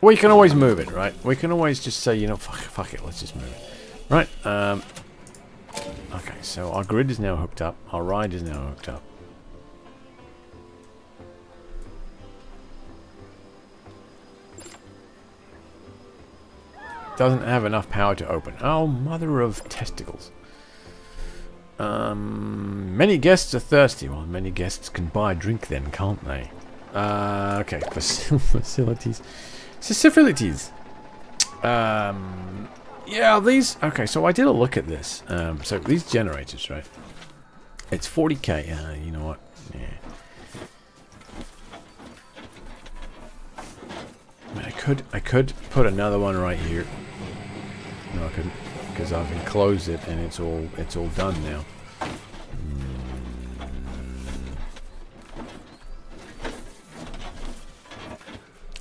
We can always move it, right? We can always just say, you know, fuck it, let's just move it. Right, okay, so our grid is now hooked up. Our ride is now hooked up. Doesn't have enough power to open. Oh, mother of testicles. Many guests are thirsty. Well, many guests can buy a drink then, can't they? Okay, facilities. Facilities. Yeah, these... Okay, so I did a look at this. So these generators, right? It's 40k. You know what? Yeah. I could put another one right here. No, I couldn't, because I've enclosed it and it's all done now.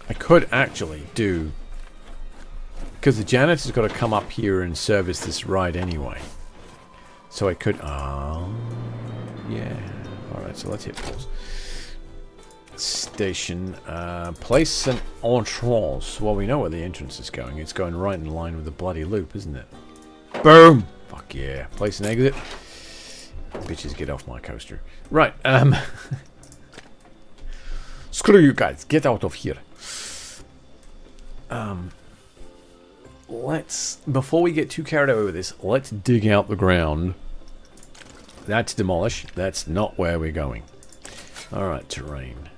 I could actually do, because the janitor's got to come up here and service this ride anyway. So I could. Yeah. All right. So let's hit pause. Station, place an entrance. Well, we know where the entrance is going. It's going right in line with the bloody loop, isn't it? Boom! Fuck yeah. Place an exit. Bitches, get off my coaster. Right, screw you guys. Get out of here. Let's, before we get too carried away with this, let's dig out the ground. That's demolish. That's not where we're going. Alright, terrain.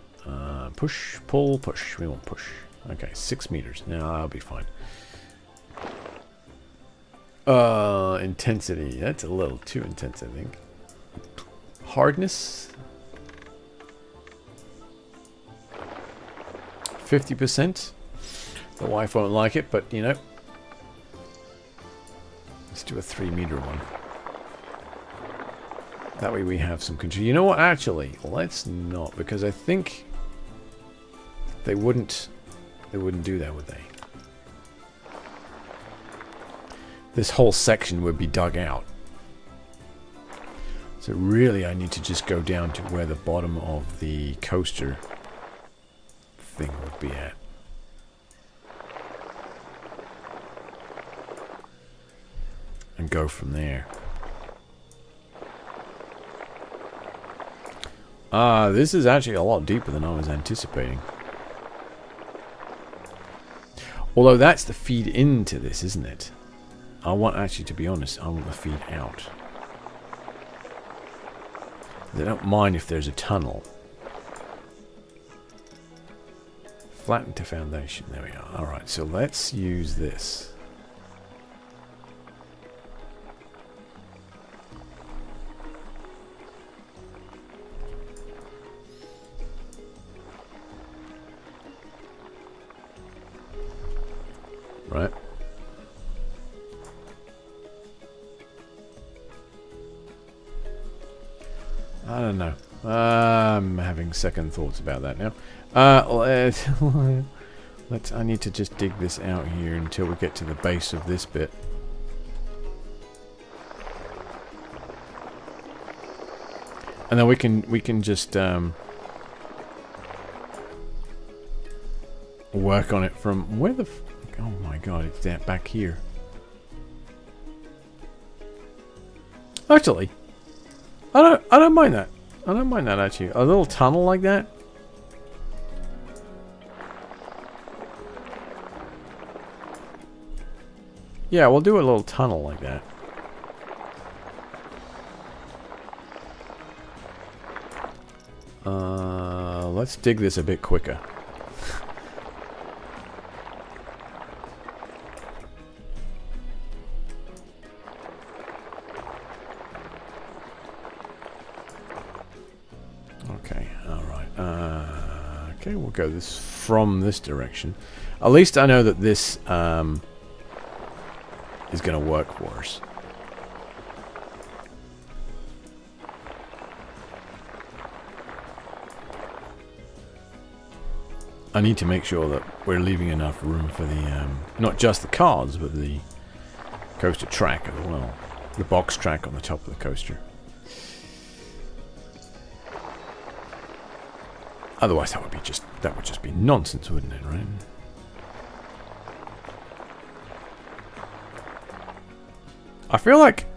Push, pull, push. We won't push. Okay, 6 meters. Now I'll be fine. Intensity. That's a little too intense, I think. Hardness. 50%. The wife won't like it, but you know. Let's do a 3 meter one. That way we have some control. You know what, actually, let's not, because I think they wouldn't do that, would they? This whole section would be dug out. So really I need to just go down to where the bottom of the coaster thing would be at. And go from there. This is actually a lot deeper than I was anticipating. Although that's the feed into this, isn't it? I want, actually, to be honest, I want the feed out. They don't mind if there's a tunnel. Flatten to foundation. There we are. Alright, so let's use this. Right. I don't know. I'm having second thoughts about that now. I need to just dig this out here until we get to the base of this bit. And then we can just work on it from where the oh my god, it's that back here. Actually, I don't mind that. I don't mind that actually. A little tunnel like that. Yeah, we'll do a little tunnel like that. Let's dig this a bit quicker. Okay, alright. Okay, we'll go this from this direction. At least I know that this is going to work for us. I need to make sure that we're leaving enough room for the, not just the cars, but the coaster track as well. The box track on the top of the coaster. Otherwise that would just be nonsense, wouldn't it, right? I feel like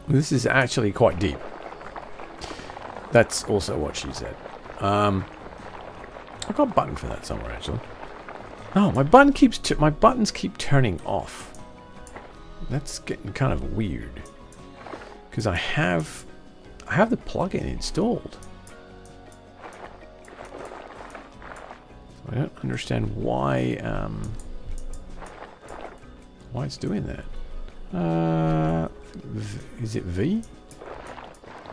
this is actually quite deep. That's also what she said. I've got a button for that somewhere, actually. Oh, my buttons keep turning off. That's getting kind of weird. Because I have the plugin installed. So I don't understand why it's doing that. Is it V?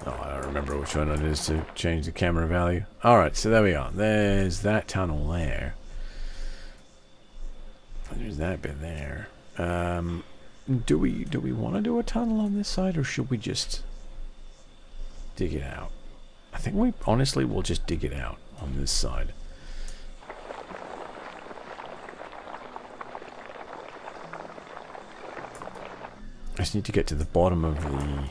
Oh, I don't remember which one it is to change the camera value. Alright, so there we are. There's that tunnel there. There's that bit there. Do we want to do a tunnel on this side, or should we just dig it out? I think we honestly will just dig it out on this side. I just need to get to the bottom of the...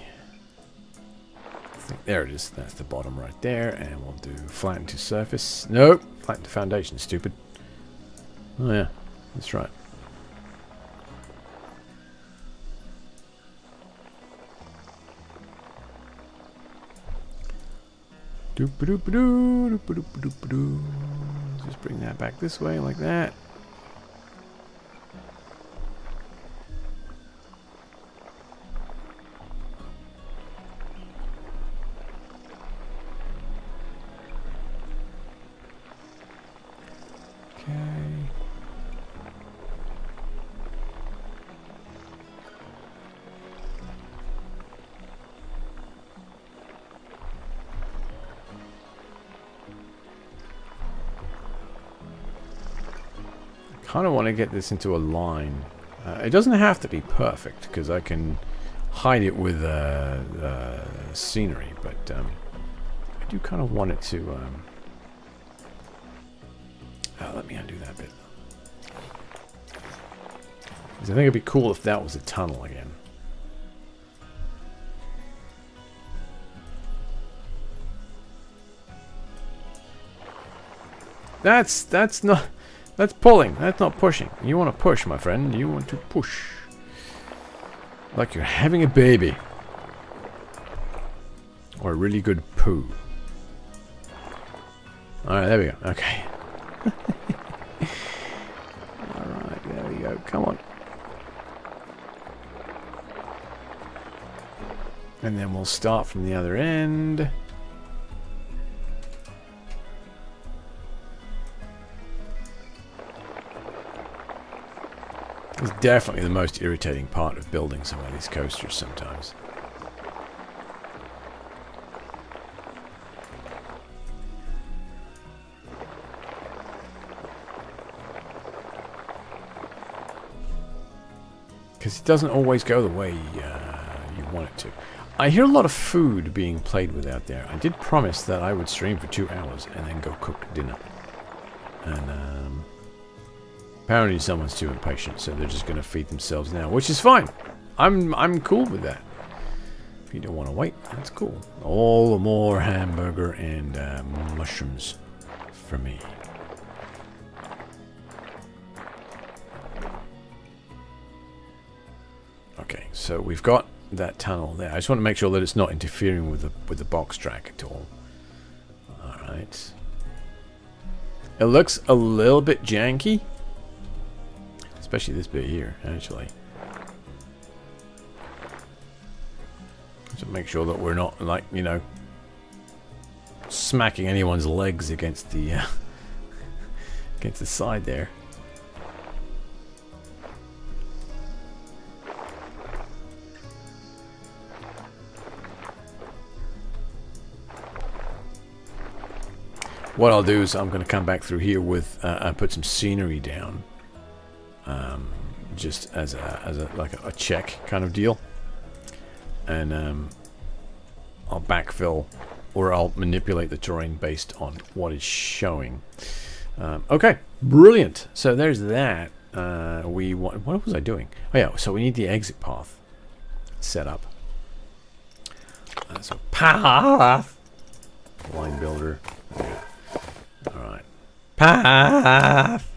There it is. That's the bottom right there, and we'll do flatten to surface. Nope, flatten to foundation. Stupid. Oh yeah, that's right. Just bring that back this way like that. I kind of want to get this into a line. It doesn't have to be perfect, because I can hide it with scenery, but I do kind of want it to... let me undo that bit. Because I think it'd be cool if that was a tunnel again. That's not... That's pulling. That's not pushing. You want to push, my friend. You want to push. Like you're having a baby. Or a really good poo. Alright, there we go. Okay. Alright, there we go. Come on. And then we'll start from the other end. It's definitely the most irritating part of building some of these coasters sometimes. Because it doesn't always go the way you want it to. I hear a lot of food being played with out there. I did promise that I would stream for 2 hours and then go cook dinner. And apparently someone's too impatient, so they're just going to feed themselves now, which is fine. I'm cool with that. If you don't want to wait, that's cool. All the more hamburger and mushrooms for me. Okay, so we've got that tunnel there. I just want to make sure that it's not interfering with the box track at all. Alright. It looks a little bit janky. Especially this bit here, actually. Just make sure that we're not, like, you know, smacking anyone's legs against the against the side there. What I'll do is I'm going to come back through here with and put some scenery down, just as a like a check kind of deal, and I'll backfill or I'll manipulate the terrain based on what is showing. Okay, brilliant. So there's that. What was I doing? Oh yeah, so we need the exit path set up. So path line builder. Yeah. Alright. Path!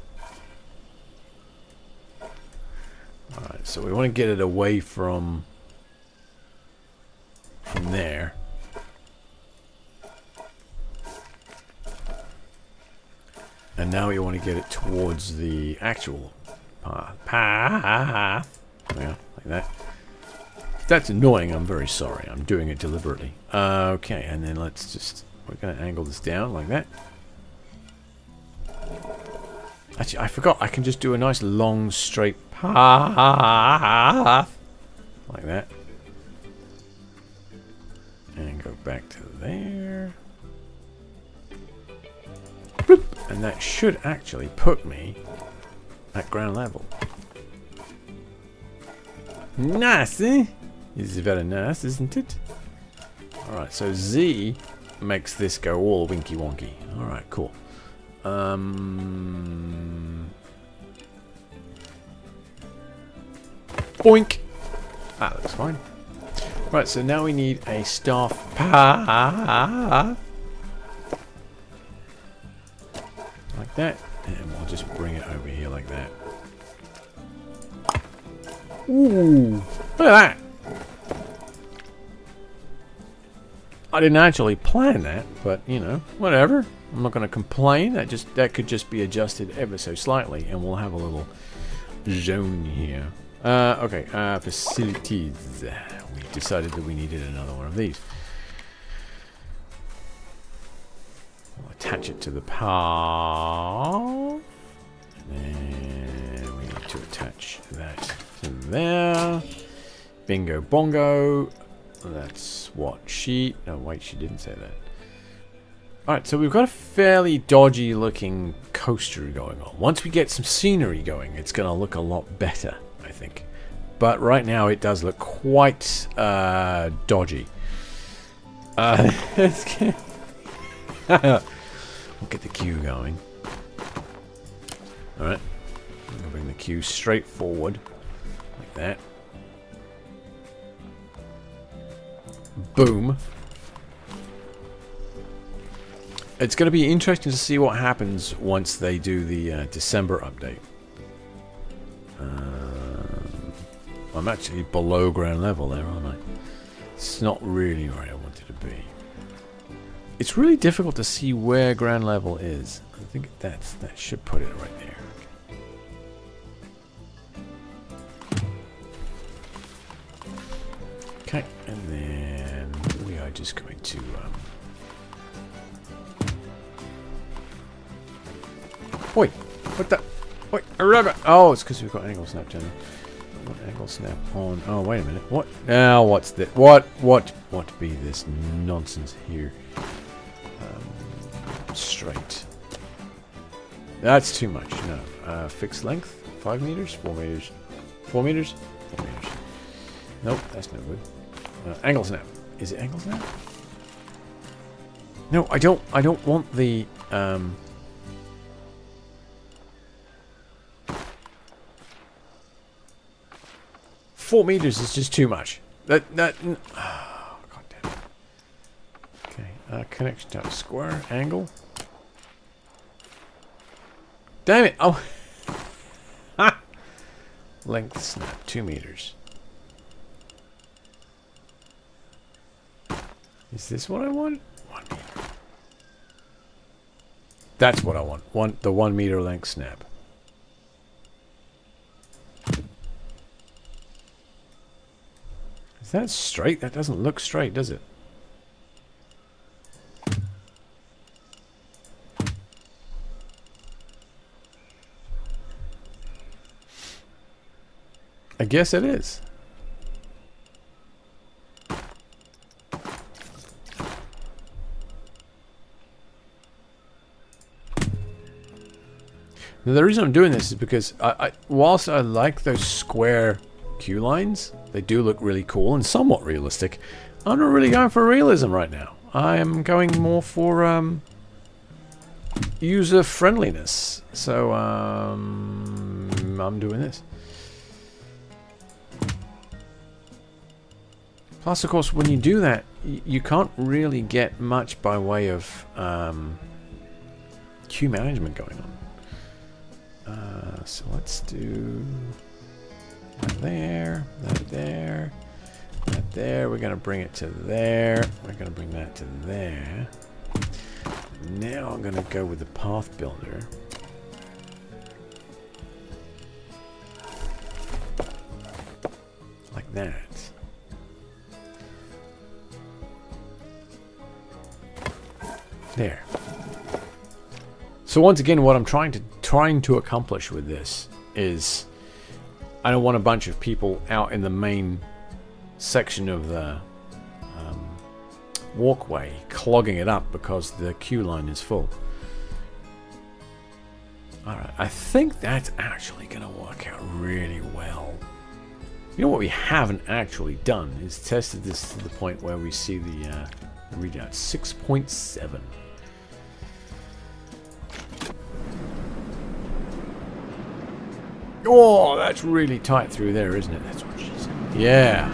Alright, so we want to get it away from there. And now we want to get it towards the actual path. Yeah, like that. If that's annoying, I'm very sorry. I'm doing it deliberately. Okay, and then let's just... We're going to angle this down like that. Actually, I forgot. I can just do a nice long straight path like that, and go back to there. Bloop. And that should actually put me at ground level. Nice, eh? This is very nice, isn't it? Alright, so Z makes this go all winky wonky. Alright, cool. Boink! That looks fine. Right, so now we need a staff path. Like that. And we'll just bring it over here like that. Ooh! Look at that! I didn't actually plan that, but, you know, whatever. I'm not going to complain. That could just be adjusted ever so slightly, and we'll have a little zone here. Okay, facilities. We decided that we needed another one of these. We'll attach it to the path. And then we need to attach that to there. Bingo bongo. That's what she... No, wait, she didn't say that. Alright, so we've got a fairly dodgy looking coaster going on. Once we get some scenery going, it's going to look a lot better, I think. But right now it does look quite dodgy. We'll get the queue going. Alright. We'll bring the queue straight forward. Like that. Boom. It's going to be interesting to see what happens once they do the December update. I'm actually below ground level there, aren't I? It's not really where I wanted to be. It's really difficult to see where ground level is. I think that should put it right there. Okay, and then we are just going to wait, what the? Wait, a rabbit! Oh, it's because we've got angle snap channel. What angle snap on? Oh, wait a minute. What? Now, what's this? What be this nonsense here? Straight. That's too much. No. Fixed length. 5 meters. 4 meters. 4 meters. 4 meters. Nope, that's no good. Angle snap. Is it angle snap? No, I don't want the 4 meters is just too much. Oh, God damn it. Okay, connection type square angle. Damn it! Oh, ha! Length snap 2 meters. Is this what I want? 1 meter. That's what I want. The 1 meter length snap. Is that straight? That doesn't look straight, does it? I guess it is. Now, the reason I'm doing this is because whilst I like those square queue lines, they do look really cool and somewhat realistic. I'm not really going for realism right now. I am going more for user friendliness. So I'm doing this. Plus, of course, when you do that, you can't really get much by way of queue management going on. So let's do that there, that there, that there. We're going to bring it to there. We're going to bring that to there. Now I'm going to go with the path builder. Like that. There. So once again, what I'm trying to accomplish with this is I don't want a bunch of people out in the main section of the walkway clogging it up because the queue line is full. Alright, I think that's actually going to work out really well. You know what we haven't actually done is tested this to the point where we see the readout 6.7. Oh, that's really tight through there, isn't it? That's what she said. Yeah.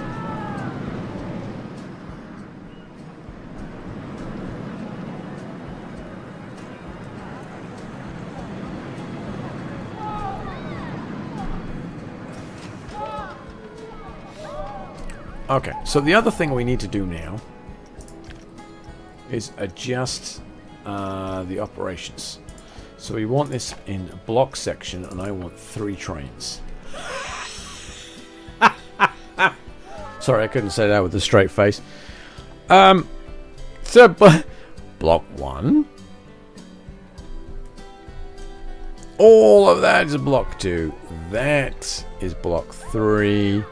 Okay, so the other thing we need to do now is adjust the operations. So we want this in a block section, and I want 3 trains. Sorry, I couldn't say that with a straight face. So, block 1. All of that is block 2. That is block 3.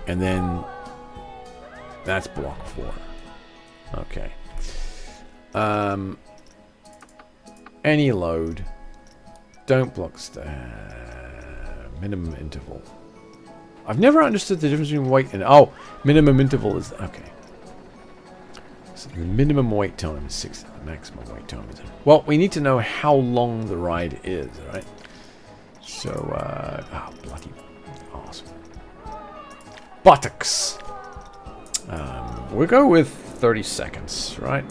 And then that's block 4. Okay. Any load. Don't block minimum interval. I've never understood the difference between wait and... Oh, minimum interval is... Okay. So the minimum wait time is 6. The maximum wait time is... Well, we need to know how long the ride is, right? So, oh, bloody awesome. Buttocks. We'll go with 30 seconds, right?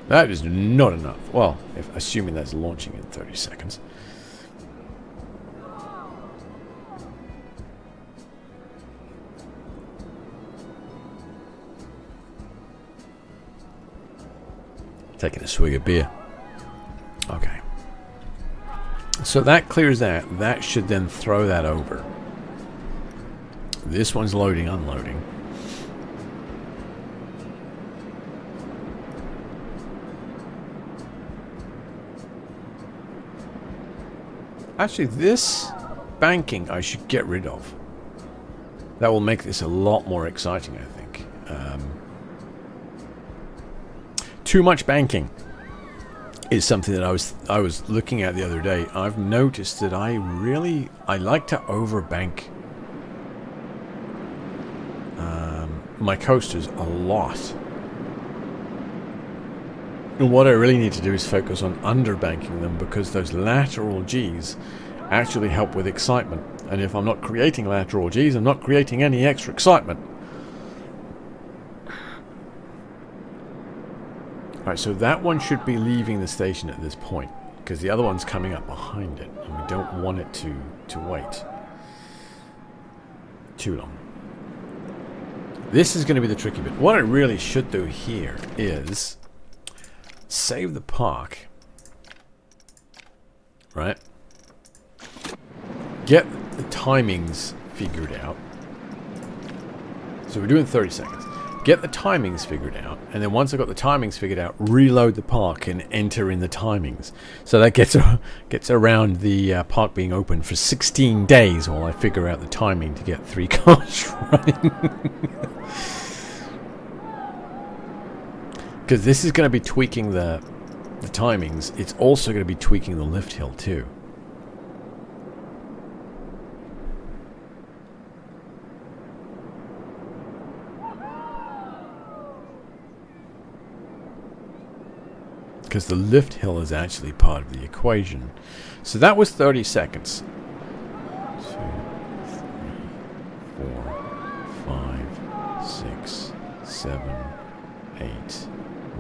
That is not enough. Well, assuming that's launching in 30 seconds. Taking a swig of beer. Okay. So that clears that. That should then throw that over. This one's loading, unloading. Actually, this banking I should get rid of. That will make this a lot more exciting, I think. Too much banking. is something that I was looking at the other day. I've noticed that I like to overbank my coasters a lot. And what I really need to do is focus on underbanking them, because those lateral G's actually help with excitement. And if I'm not creating lateral G's, I'm not creating any extra excitement. Alright, so that one should be leaving the station at this point, because the other one's coming up behind it, and we don't want it to wait too long. This is going to be the tricky bit. What I really should do here is save the park, right? Get the timings figured out. So we're doing 30 seconds. Get the timings figured out, and then once I've got the timings figured out, reload the park and enter in the timings. So that gets around the park being open for 16 days while I figure out the timing to get 3 cars running. Because this is going to be tweaking the timings. It's also going to be tweaking the lift hill too. Because the lift hill is actually part of the equation. So that was 30 seconds. 2, 3, 4, 5, 6, 7, 8,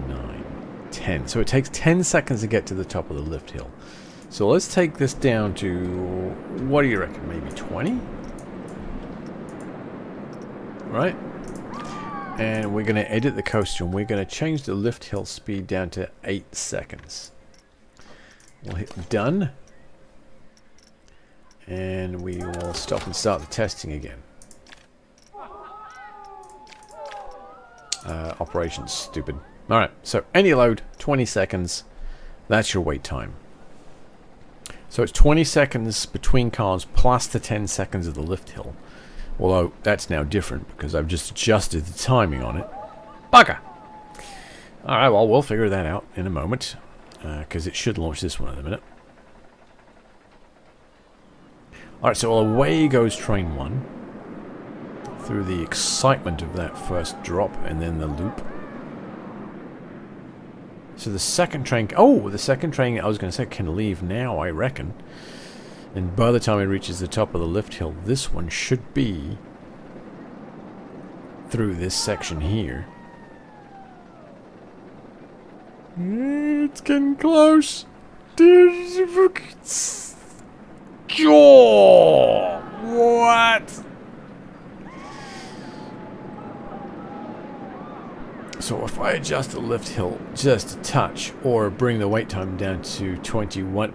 9, 10. So it takes 10 seconds to get to the top of the lift hill. So let's take this down to, what do you reckon, maybe 20? Right? And we're going to edit the coaster, and we're going to change the lift hill speed down to 8 seconds. We'll hit done. And we will stop and start the testing again. Operations stupid. Alright, so any load, 20 seconds. That's your wait time. So it's 20 seconds between cars plus the 10 seconds of the lift hill. Although that's now different because I've just adjusted the timing on it. Bugger! Alright, well, we'll figure that out in a moment. Because it should launch this one in a minute. Alright, so away goes train 1. Through the excitement of that first drop and then the loop. So the second train... Oh, the second train, I was going to say, can leave now, I reckon. And by the time it reaches the top of the lift hill, this one should be through this section here. It's getting close. What? So if I adjust the lift hill just a touch, or bring the wait time down to 21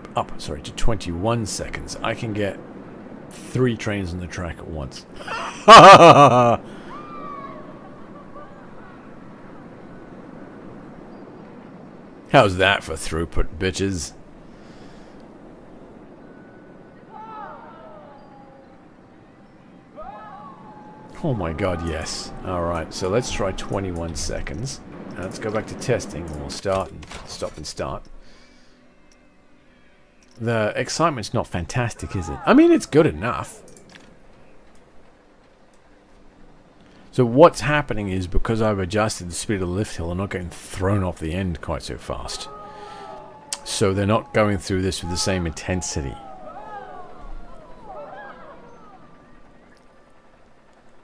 seconds, I can get 3 trains on the track at once. How's that for throughput, bitches? Oh my god, yes. Alright, so let's try 21 seconds. Now let's go back to testing, and we'll start and stop and start. The excitement's not fantastic, is it? I mean, it's good enough. So what's happening is, because I've adjusted the speed of the lift hill, I'm not getting thrown off the end quite so fast. So they're not going through this with the same intensity.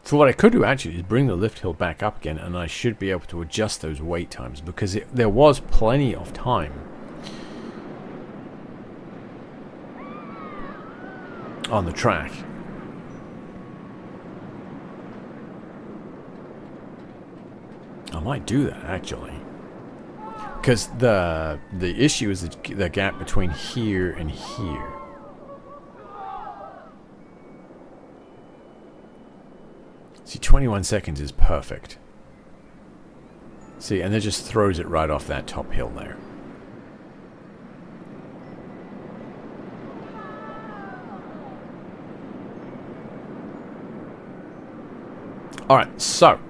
So what I could do actually is bring the lift hill back up again, and I should be able to adjust those wait times, because there was plenty of time on the track. I might do that actually, because the issue is the gap between here and here. See, 21 seconds is perfect. See, and it just throws it right off that top hill there. Alright, so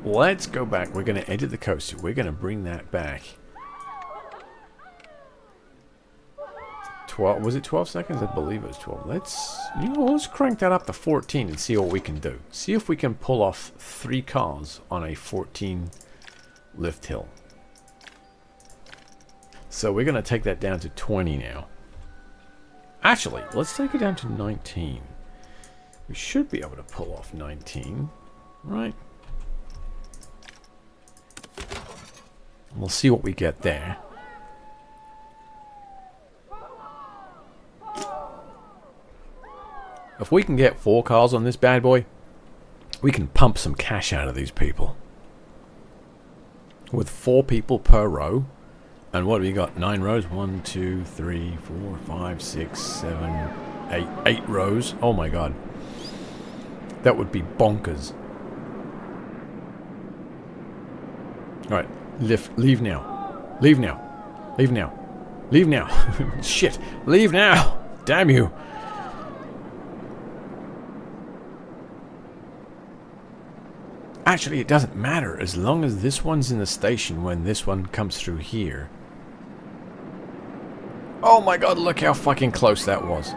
let's go back. We're going to edit the coaster. We're going to bring that back 12. Was it 12 seconds? I believe it was 12. Let's crank that up to 14 and see what we can do. See if we can pull off 3 cars on a 14 lift hill. So we're going to take that down to 20 now. Actually, let's take it down to 19. We should be able to pull off 19, right? We'll see what we get there. If we can get 4 cars on this bad boy, we can pump some cash out of these people. With 4 people per row. And what have we got? 9 rows? 1, 2, 3, 4, 5, 6, 7, 8. 8 rows. Oh my god. That would be bonkers. Alright. Leave now. Leave now. Leave now. Leave now. Shit. Leave now. Damn you. Actually, it doesn't matter as long as this one's in the station when this one comes through here. Oh my god, look how fucking close that was.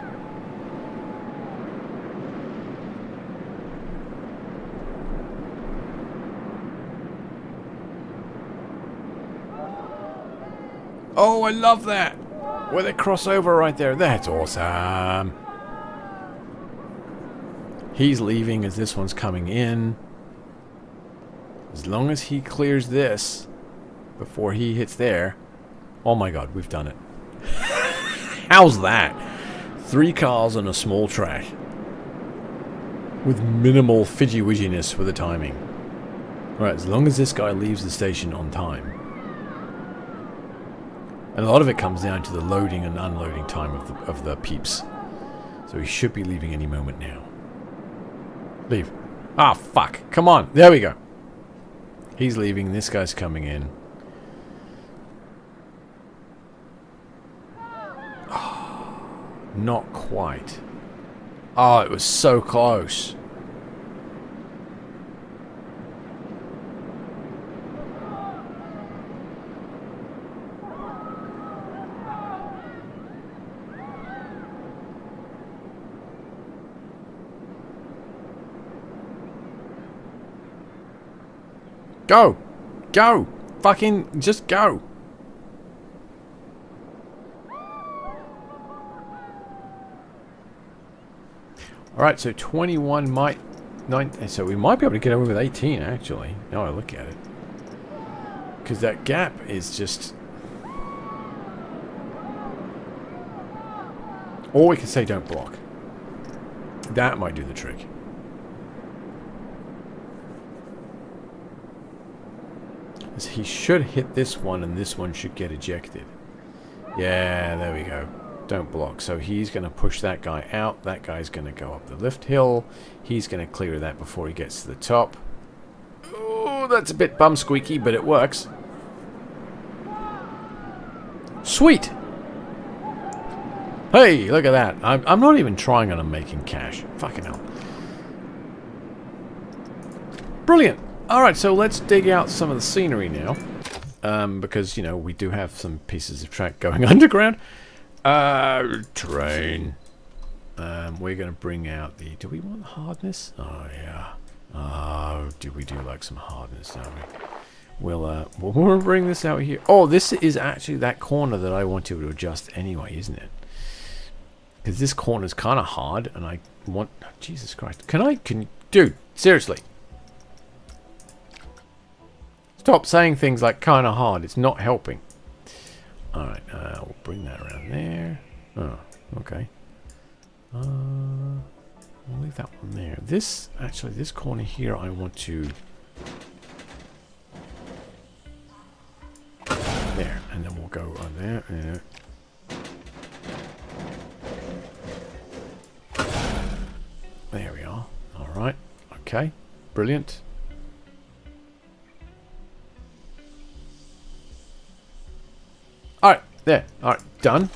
Oh, I love that! Where they cross over right there. That's awesome. He's leaving as this one's coming in. As long as he clears this before he hits there. Oh my god, we've done it. How's that? 3 cars on a small track. With minimal fidgy-widginess with the timing. Alright, as long as this guy leaves the station on time. And a lot of it comes down to the loading and unloading time of the peeps. So he should be leaving any moment now. Leave. Ah, fuck. Come on. There we go. He's leaving. This guy's coming in. Oh, not quite. Oh, it was so close. Go! Go! Fucking just go! Alright, so 21 might... 9, so we might be able to get away with 18, actually. Now I look at it. Because that gap is just... Or we can say don't block. That might do the trick. He should hit this one and this one should get ejected. Yeah, there we go. Don't block. So he's going to push that guy out. That guy's going to go up the lift hill. He's going to clear that before he gets to the top. Oh, that's a bit bum squeaky, but it works. Sweet! Hey, look at that. I'm not even trying on making cash. Fucking hell. Brilliant. Alright, so let's dig out some of the scenery now. Because, you know, we do have some pieces of track going underground. Terrain. We're going to bring out the... Do we want hardness? Oh, yeah. Oh, we do like some hardness, don't we? We'll bring this out here. Oh, this is actually that corner that I want you to adjust anyway, isn't it? Because this corner's kind of hard, and I want... Oh, Jesus Christ. Dude, seriously. Stop saying things like kind of hard. It's not helping. Alright, we'll bring that around there. Oh, okay. We'll leave that one there. This corner here, I want to... There, and then we'll go on there. There we are. Alright, okay. Brilliant. Alright, there. Alright, done.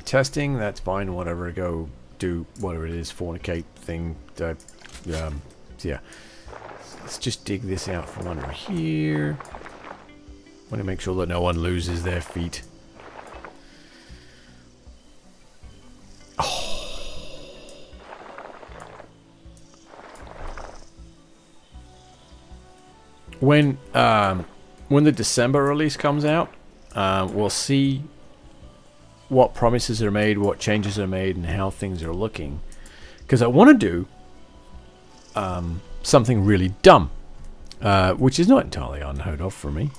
Testing, that's fine. Whatever, go do whatever it is, fornicate thing. Yeah. Let's just dig this out from under here. Want to make sure that no one loses their feet. when the December release comes out, we'll see what promises are made, what changes are made, and how things are looking. Because I want to do something really dumb, which is not entirely unheard of for me.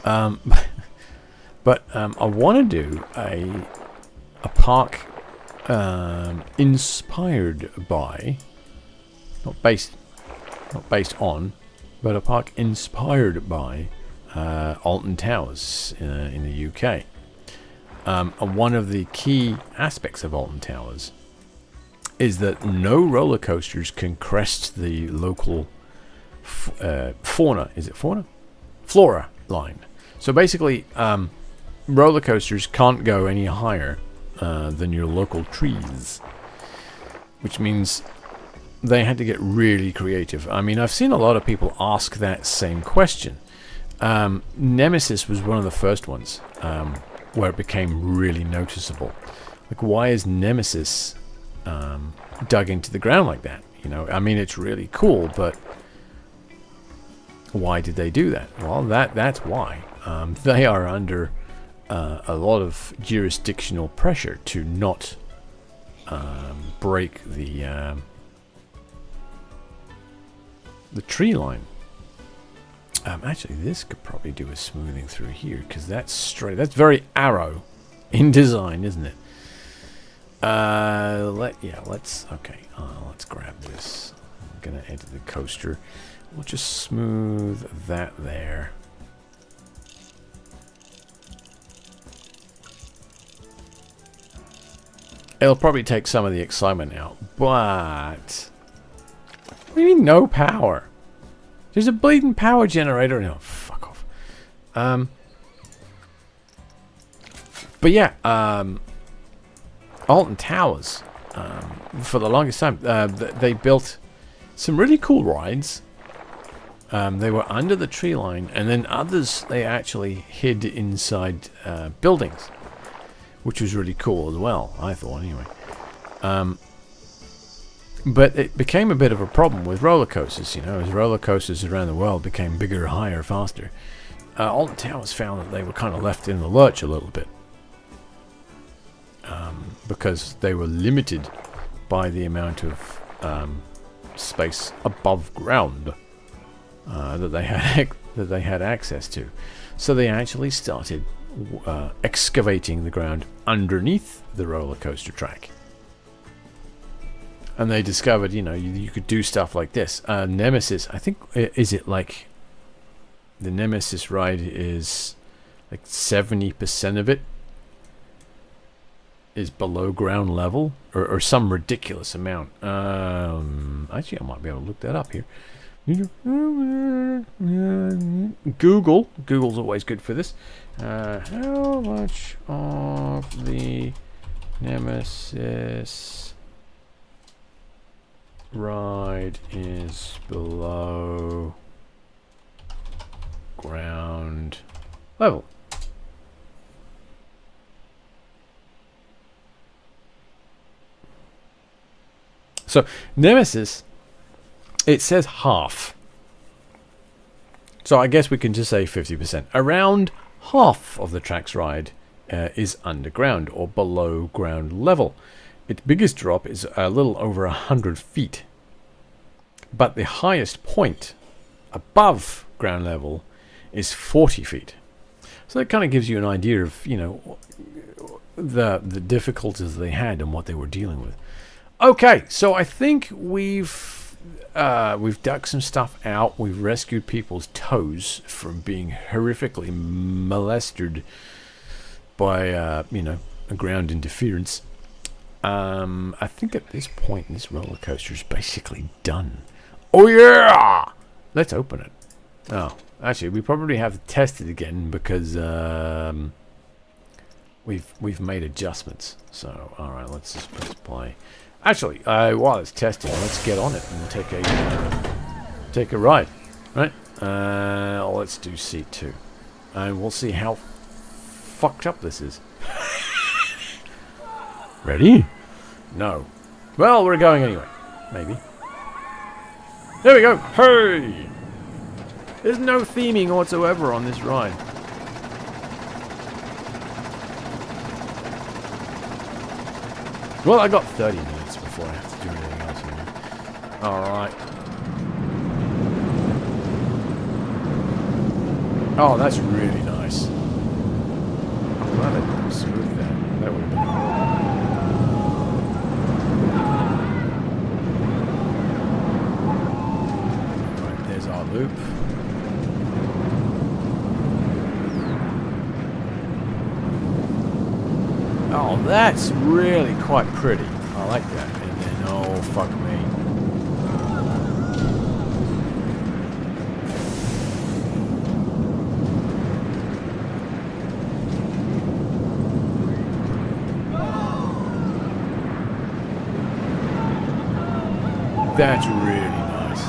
But I want to do a park inspired by, not based on, but a park inspired by Alton Towers in the UK. And one of the key aspects of Alton Towers is that no roller coasters can crest the local fauna. Is it fauna? Flora line. So basically, roller coasters can't go any higher than your local trees, which means they had to get really creative. I mean, I've seen a lot of people ask that same question. Nemesis was one of the first ones where it became really noticeable. Like, why is Nemesis dug into the ground like that? You know, I mean, it's really cool, but why did they do that? Well, that's why. They are under a lot of jurisdictional pressure to not break the tree line. Actually, this could probably do a smoothing through here, because that's straight. That's very Arrow in design, isn't it? Let's grab this. I'm gonna enter the coaster. We'll just smooth that there. It'll probably take some of the excitement out, but what do you mean no power? There's a bleeding power generator. No, fuck off. But yeah, Alton Towers, for the longest time, they built some really cool rides. They were under the tree line, and then others they actually hid inside buildings, which was really cool as well, I thought, anyway. But it became a bit of a problem with roller coasters, you know, as roller coasters around the world became bigger, higher, faster. Alton Towers found that they were kind of left in the lurch a little bit. Because they were limited by the amount of space above ground that they had access to. So they actually started excavating the ground underneath the roller coaster track. And they discovered, you know, you could do stuff like this. Nemesis, I think, is it like the Nemesis ride is like 70% of it is below ground level, or some ridiculous amount. Actually, I might be able to look that up here. Google's always good for this. How much of the Nemesis ride is below ground level? So Nemesis, it says half. So I guess we can just say 50%. Around half of the track's ride is underground or below ground level. Its biggest drop is a little over 100 feet. But the highest point above ground level is 40 feet. So that kind of gives you an idea of, you know, the difficulties they had and what they were dealing with. Okay, so I think we've dug some stuff out. We've rescued people's toes from being horrifically molested by, you know, a ground interference. I think at this point, this roller coaster is basically done. Oh yeah! Let's open it. Oh, actually, we probably have to test it again because we've made adjustments. So, all right, let's just press play. Actually, while it's testing, let's get on it and take a ride. Right? Let's do seat 2, and we'll see how fucked up this is. Ready? No. Well, we're going anyway. Maybe. There we go. Hey! There's no theming whatsoever on this ride. Well, I got 30 minutes before I have to do anything else here. Alright. Oh, that's really nice. I'm glad I smoothed that. That would have been Alright, there's our loop. Oh, that's really quite pretty. I like that. And then, oh, fuck me. That's really nice.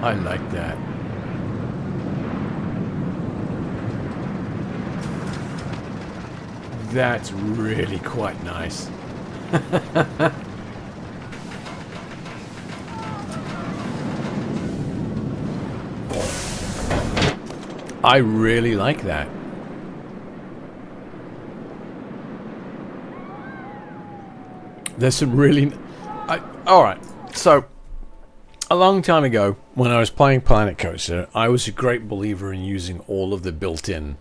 I like that. That's really quite nice. I really like that. There's some really... Alright, so... A long time ago, when I was playing Planet Coaster, I was a great believer in using all of the built-in...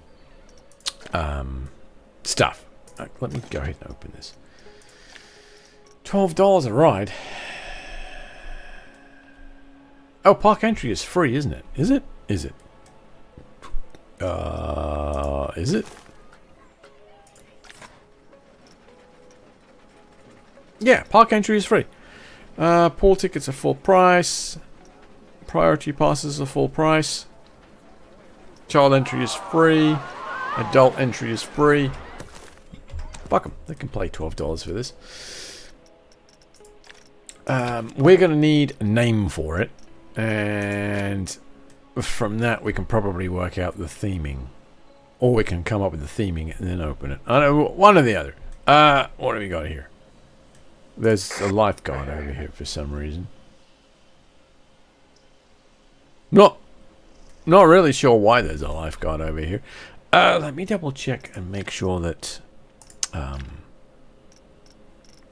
stuff. Let me go ahead and open this. $12 a ride. Oh, park entry is free, isn't it? Is it? Is it? Is it? Yeah, park entry is free. Pool tickets are full price. Priority passes are full price. Child entry is free. Adult entry is free. Fuck them. They can play $12 for this. We're going to need a name for it. And from that we can probably work out the theming. Or we can come up with the theming and then open it. I don't know, one or the other. What have we got here? There's a lifeguard over here for some reason. Not really sure why there's a lifeguard over here. Let me double check and make sure that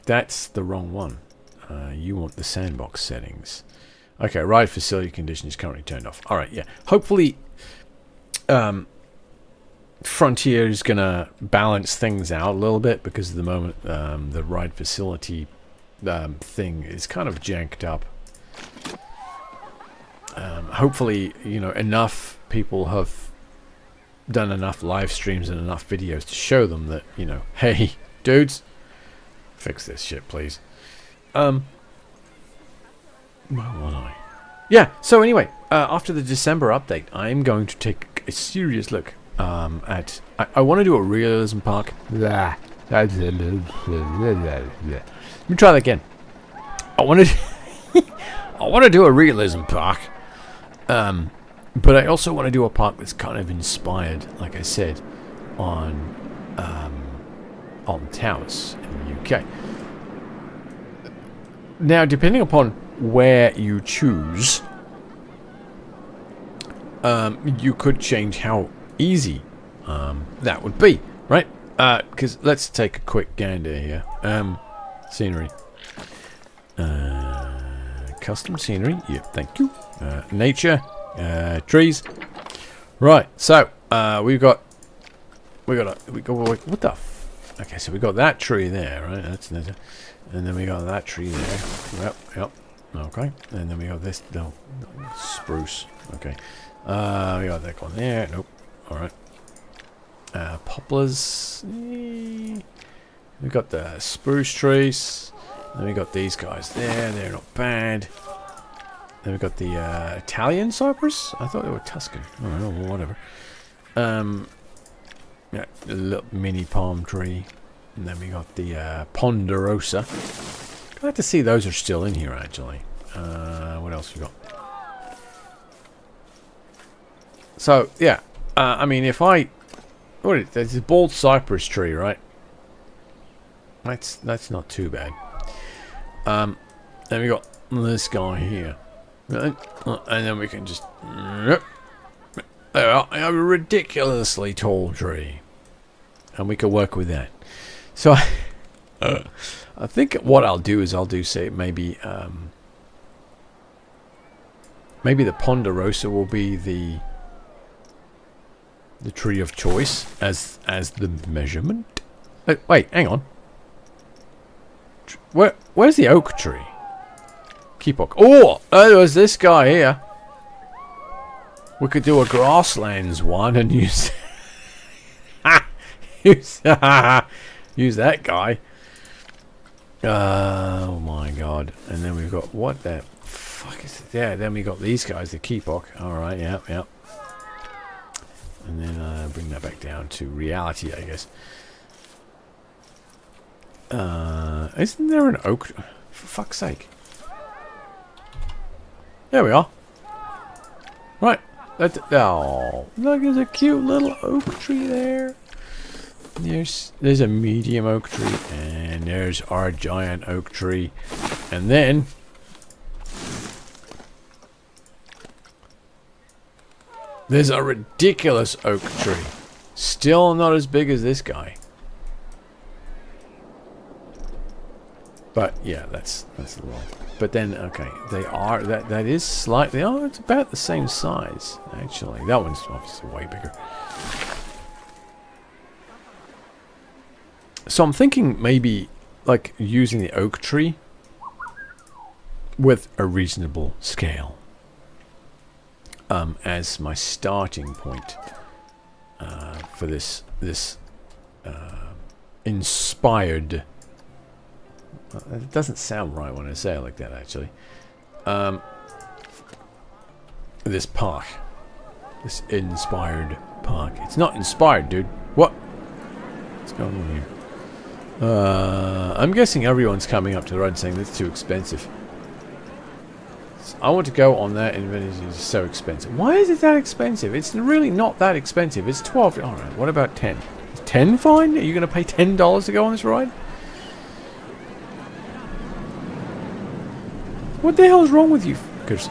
that's the wrong one. You want the sandbox settings. Okay, ride facility condition is currently turned off. Alright, yeah. Hopefully Frontier is going to balance things out a little bit, because at the moment the ride facility thing is kind of janked up. Hopefully, you know, enough people have done enough live streams and enough videos to show them that, you know, hey, dudes, fix this shit, please. Where was I? Yeah, so anyway, after the December update, I'm going to take a serious look at... I want to do a realism park. Let me try that again. I want to do a realism park. But I also want to do a park that's kind of inspired, like I said, on towers in the UK. Now, depending upon where you choose, you could change how easy that would be, right? Because let's take a quick gander here. Scenery. Custom scenery. Yep, thank you. Nature. Trees. Right, so we got what the okay, so we got that tree there, right? That's and then we got that tree there. Yep. Okay. And then we got this spruce. Okay. We got that one there. Nope. Alright. Poplars. We got the spruce trees. Then we got these guys there. They're not bad. Then we got the Italian cypress. I thought they were Tuscan. Oh, well, whatever. Yeah, a little mini palm tree. And then we got the ponderosa. Glad to see those are still in here, actually. What else we got? So, yeah. I mean, if I... there's a bald cypress tree, right? That's not too bad. Then we got this guy here. Right? And then we can just... A ridiculously tall tree. And we can work with that. So, I think what I'll do is say maybe maybe the Ponderosa will be the tree of choice as the measurement. Wait, hang on. Where's the oak tree? Keep oak. Oh, there's this guy here. We could do a grasslands one and use use that guy. Oh my god! And then we've got what the fuck is it? Yeah. Then we got these guys, the keepok. All right. Yeah. Yeah. And then bring that back down to reality, I guess. Isn't there an oak? For fuck's sake! There we are. Right. Oh, look, there's a cute little oak tree there. There's a medium oak tree, and there's our giant oak tree, and then there's a ridiculous oak tree. Still not as big as this guy. But yeah, that's a little. But then okay, they are that is slightly. Oh, it's about the same size actually. That one's obviously way bigger. So I'm thinking maybe like using the oak tree with a reasonable scale as my starting point for this inspired. It doesn't sound right when I say it like that, actually. This park. This inspired park. It's not inspired, dude. What? What's going on here? I'm guessing everyone's coming up to the road saying that's too expensive. So I want to go on that, and it's so expensive. Why is it that expensive? It's really not that expensive. It's 12. Alright, what about 10? Is 10 fine? Are you going to pay $10 to go on this ride? What the hell is wrong with you fuckers?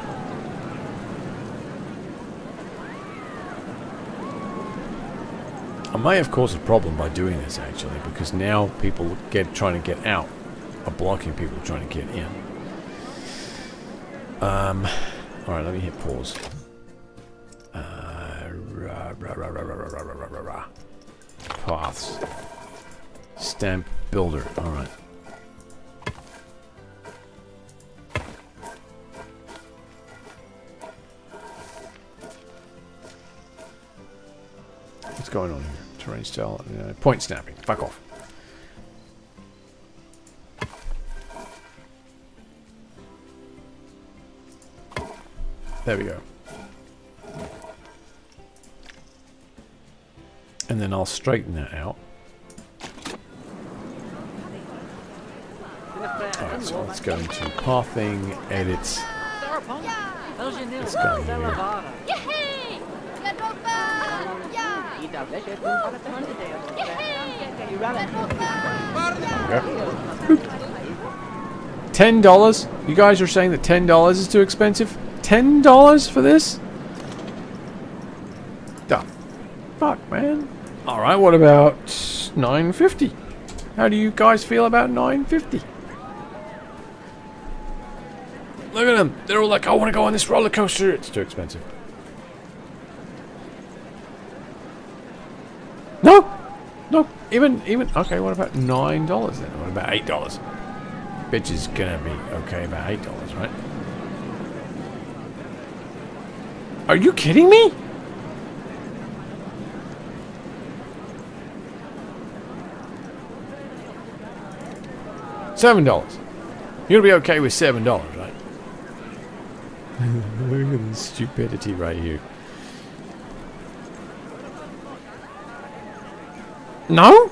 I may have caused a problem by doing this actually, because now people trying to get out are blocking people trying to get in. Alright, let me hit pause. Paths. Stamp builder. Alright. What's going on here? Terrain style, point snapping. Fuck off. There we go. And then I'll straighten that out. Alright, so let's go into pathing, edits. Let's go here. $10? You guys are saying that $10 is too expensive? $10 for this? The fuck, man. Alright, what about $9.50? How do you guys feel about $9.50? Look at them. They're all like, I want to go on this roller coaster. It's too expensive. No! No, even, okay, what about $9 then? What about $8? Bitch is gonna be okay about $8, right? Are you kidding me? $7. You're gonna be okay with $7, right? Look at the stupidity right here. No?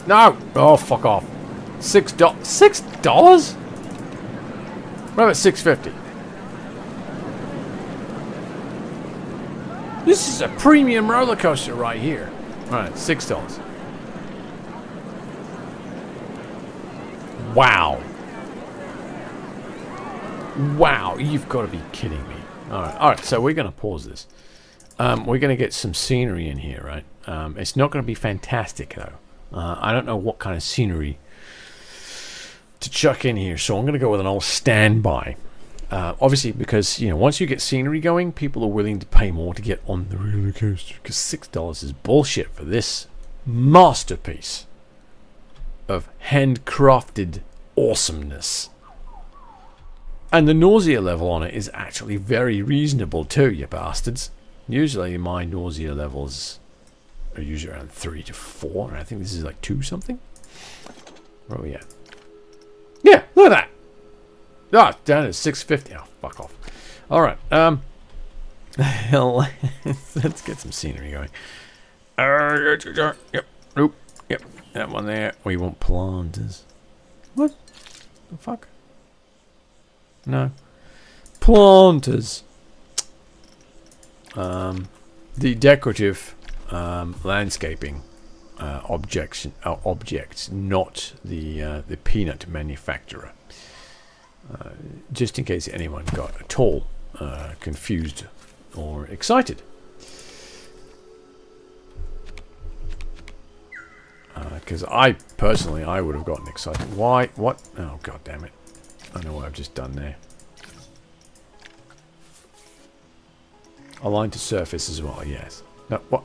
No! Oh, fuck off. $6? $6? What about $6.50? This is a premium roller coaster right here. Alright, $6. Wow. Wow, you've got to be kidding me. Alright, so we're going to pause this. We're going to get some scenery in here, right? It's not going to be fantastic, though. I don't know what kind of scenery to chuck in here, so I'm going to go with an old standby. Obviously, because, you know, once you get scenery going, people are willing to pay more to get on the roller coaster. Because $6 is bullshit for this masterpiece of handcrafted awesomeness. And the nausea level on it is actually very reasonable too, you bastards. Usually my nausea levels are usually around 3 to 4. And I think this is like 2 something. Where are we at? Yeah, look at that. Ah, oh, down to 650. Oh, fuck off. Alright, let's get some scenery going. Yep, nope, yep, that one there. We want planters. What the fuck? No. Planters. The decorative landscaping objects, not the peanut manufacturer. Just in case anyone got at all confused or excited. Because I would have gotten excited. Why? What? Oh, god damn it. I know what I've just done there. Align to surface as well, yes. No, what?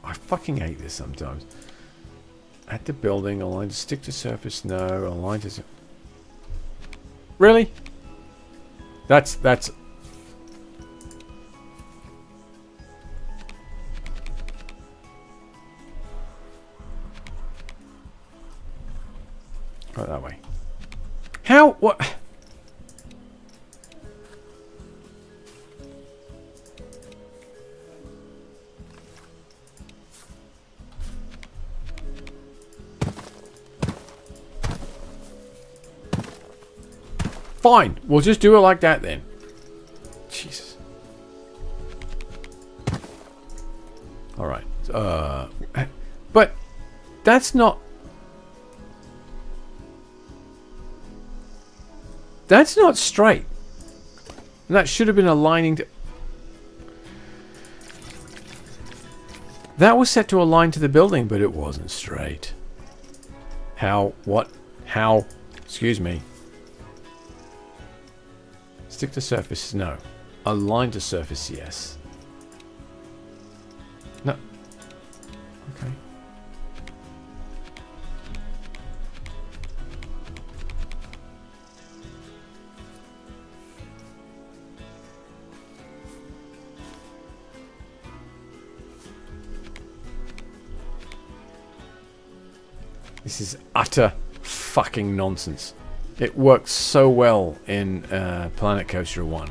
I fucking hate this sometimes. At the building, align to stick to surface, no, align to... Really? That's... Right that way. How? What? Fine. We'll just do it like that then. Jesus. Alright. But that's not... That's not straight. That should have been aligning to... That was set to align to the building, but it wasn't straight. How? What? How? Excuse me. Stick to surface, no. Align to surface, yes. No. Okay. This is utter fucking nonsense. It works so well in Planet Coaster 1.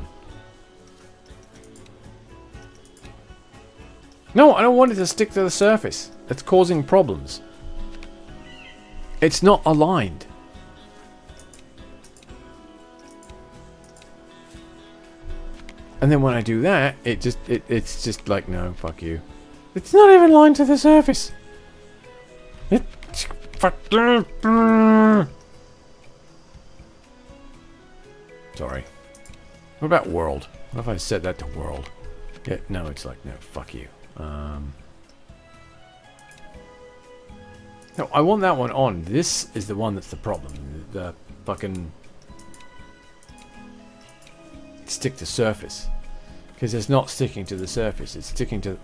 No, I don't want it to stick to the surface. It's causing problems. It's not aligned. And then when I do that, it's just like, no, fuck you. It's not even aligned to the surface. It's fucking... Sorry. What about world? What if I set that to world? Yeah, no, it's like, no, fuck you. No, I want that one on. This is the one that's the problem. The fucking... stick to surface. Because it's not sticking to the surface. It's sticking to...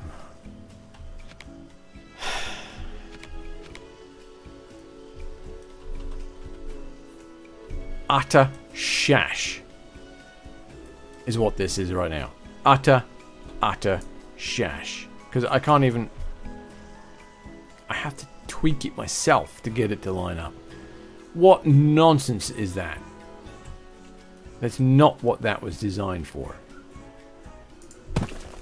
Utter shash is what this is right now. Utter shash. Because I can't even... I have to tweak it myself to get it to line up. What nonsense is that? That's not what that was designed for.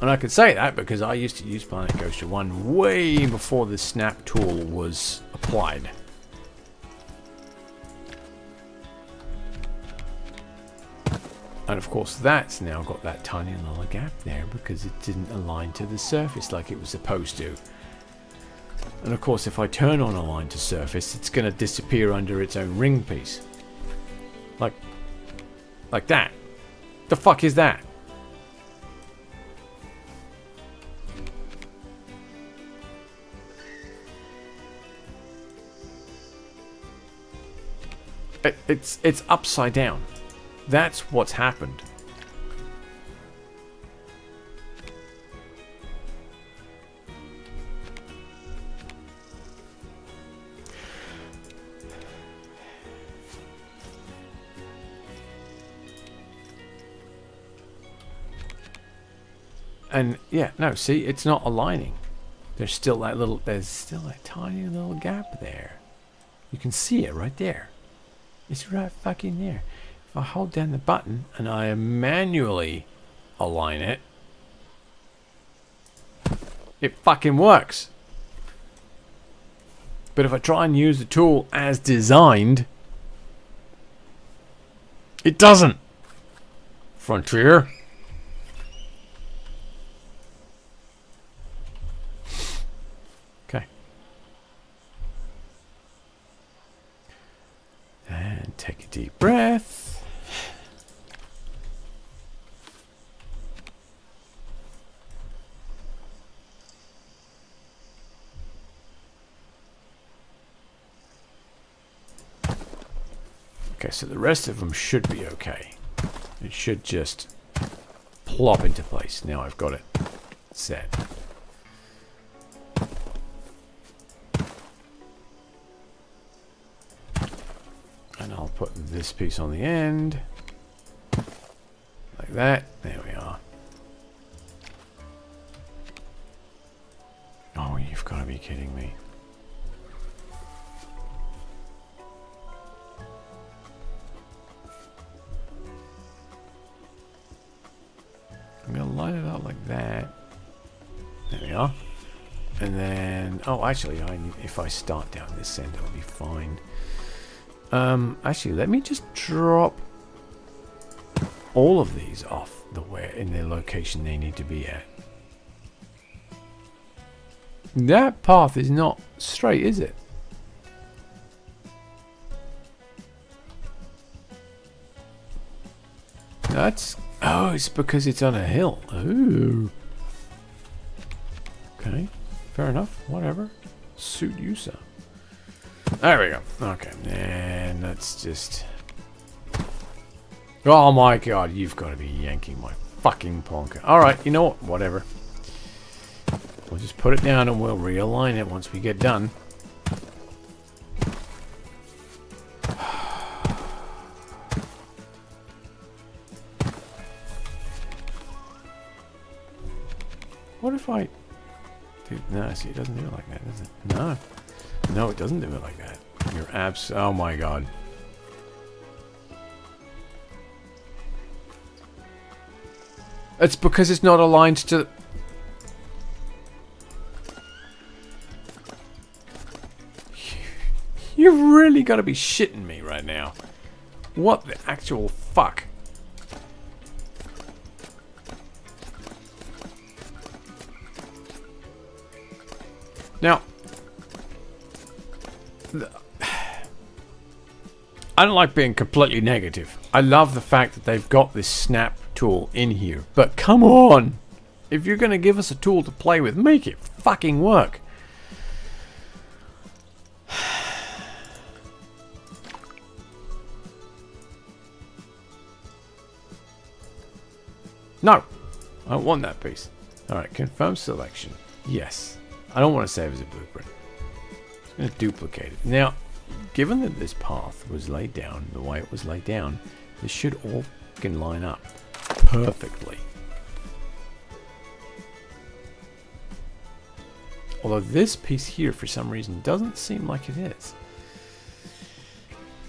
And I can say that because I used to use Planet Coaster 1 way before the snap tool was applied. And of course that's now got that tiny little gap there because it didn't align to the surface like it was supposed to. And of course, if I turn on align to surface, it's going to disappear under its own ring piece. Like that. The fuck is that? It's upside down. That's what's happened. And yeah, no, see, it's not aligning. There's still a tiny little gap there. You can see it right there. It's right fucking there. If I hold down the button and I manually align it, it fucking works. But if I try and use the tool as designed, it doesn't. Frontier. Okay. And take a deep breath. Okay, so the rest of them should be okay. It should just plop into place. Now I've got it set. And I'll put this piece on the end. Like that. There we are. Oh, you've got to be kidding me. I'm going to line it up like that. There we are. And then, oh, actually, if I start down this end, it'll be fine. Actually, let me just drop all of these off in the location they need to be at. That path is not straight, is it? Oh, it's because it's on a hill. Ooh. Okay, fair enough. Whatever. Suit you, sir. There we go. Okay, and let's just... Oh my god, you've got to be yanking my fucking plonker. Alright, you know what? Whatever. We'll just put it down and we'll realign it once we get done. What if I... Dude, no, see, it doesn't do it like that, does it? No. No, it doesn't do it like that. You're oh my god. It's because it's not aligned to... You've really got to be shitting me right now. What the actual fuck? Now, I don't like being completely negative. I love the fact that they've got this snap tool in here. But come on! If you're going to give us a tool to play with, make it fucking work. No! I don't want that piece. Alright, confirm selection. Yes. I don't want to save as a blueprint. I'm going to duplicate it. Now, given that this path was laid down the way it was laid down, this should all fucking line up perfectly. Although this piece here, for some reason, doesn't seem like it is.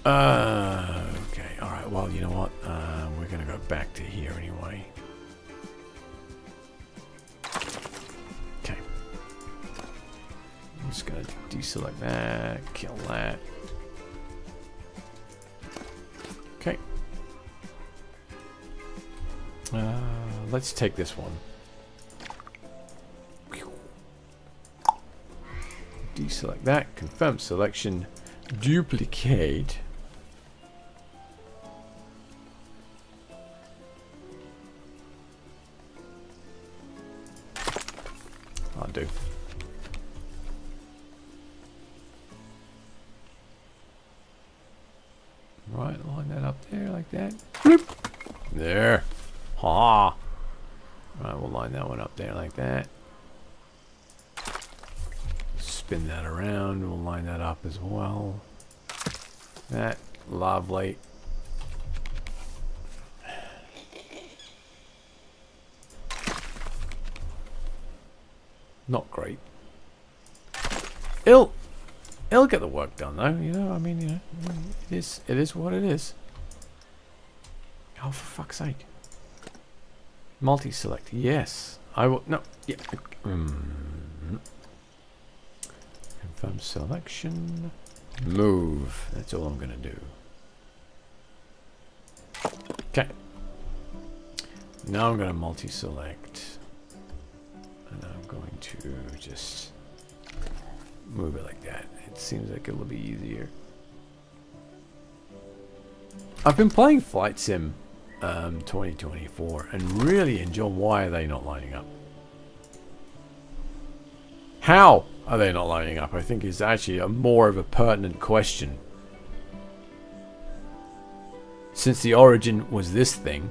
Okay, alright, well, you know what? We're going to go back to here anyway. I'm just going to deselect that, kill that. Okay. Let's take this one. deselect that. Confirm selection. Duplicate. I'll do. Right, line that up there like that. Bloop. There. Ha. Right, we'll line that one up there like that. Spin that around. We'll line that up as well. That. Lovely. Not great. It'll get the work done though, you know, I mean, you know, it is what it is. Oh, for fuck's sake. Multi-select, yes. I will, no, yeah. Confirm selection. Move, that's all I'm gonna do. Okay. Now I'm gonna multi-select. And I'm going to just move it like that. It seems like it'll be easier. I've been playing Flight Sim 2024 and really enjoy. Why are they not lining up? How are they not lining up? I think is actually more of a pertinent question. Since the origin was this thing.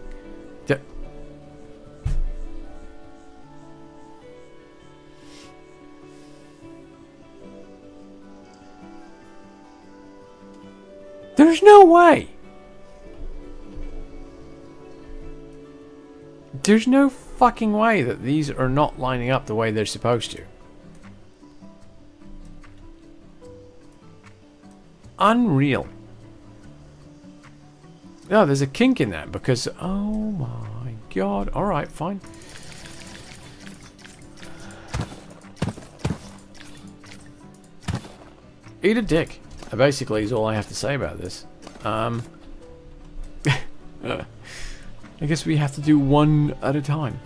There's no way. There's no fucking way that these are not lining up the way they're supposed to. Unreal. No, there's a kink in that because, oh my god. Alright, fine. Eat a dick. Basically is all I have to say about this. I guess we have to do one at a time.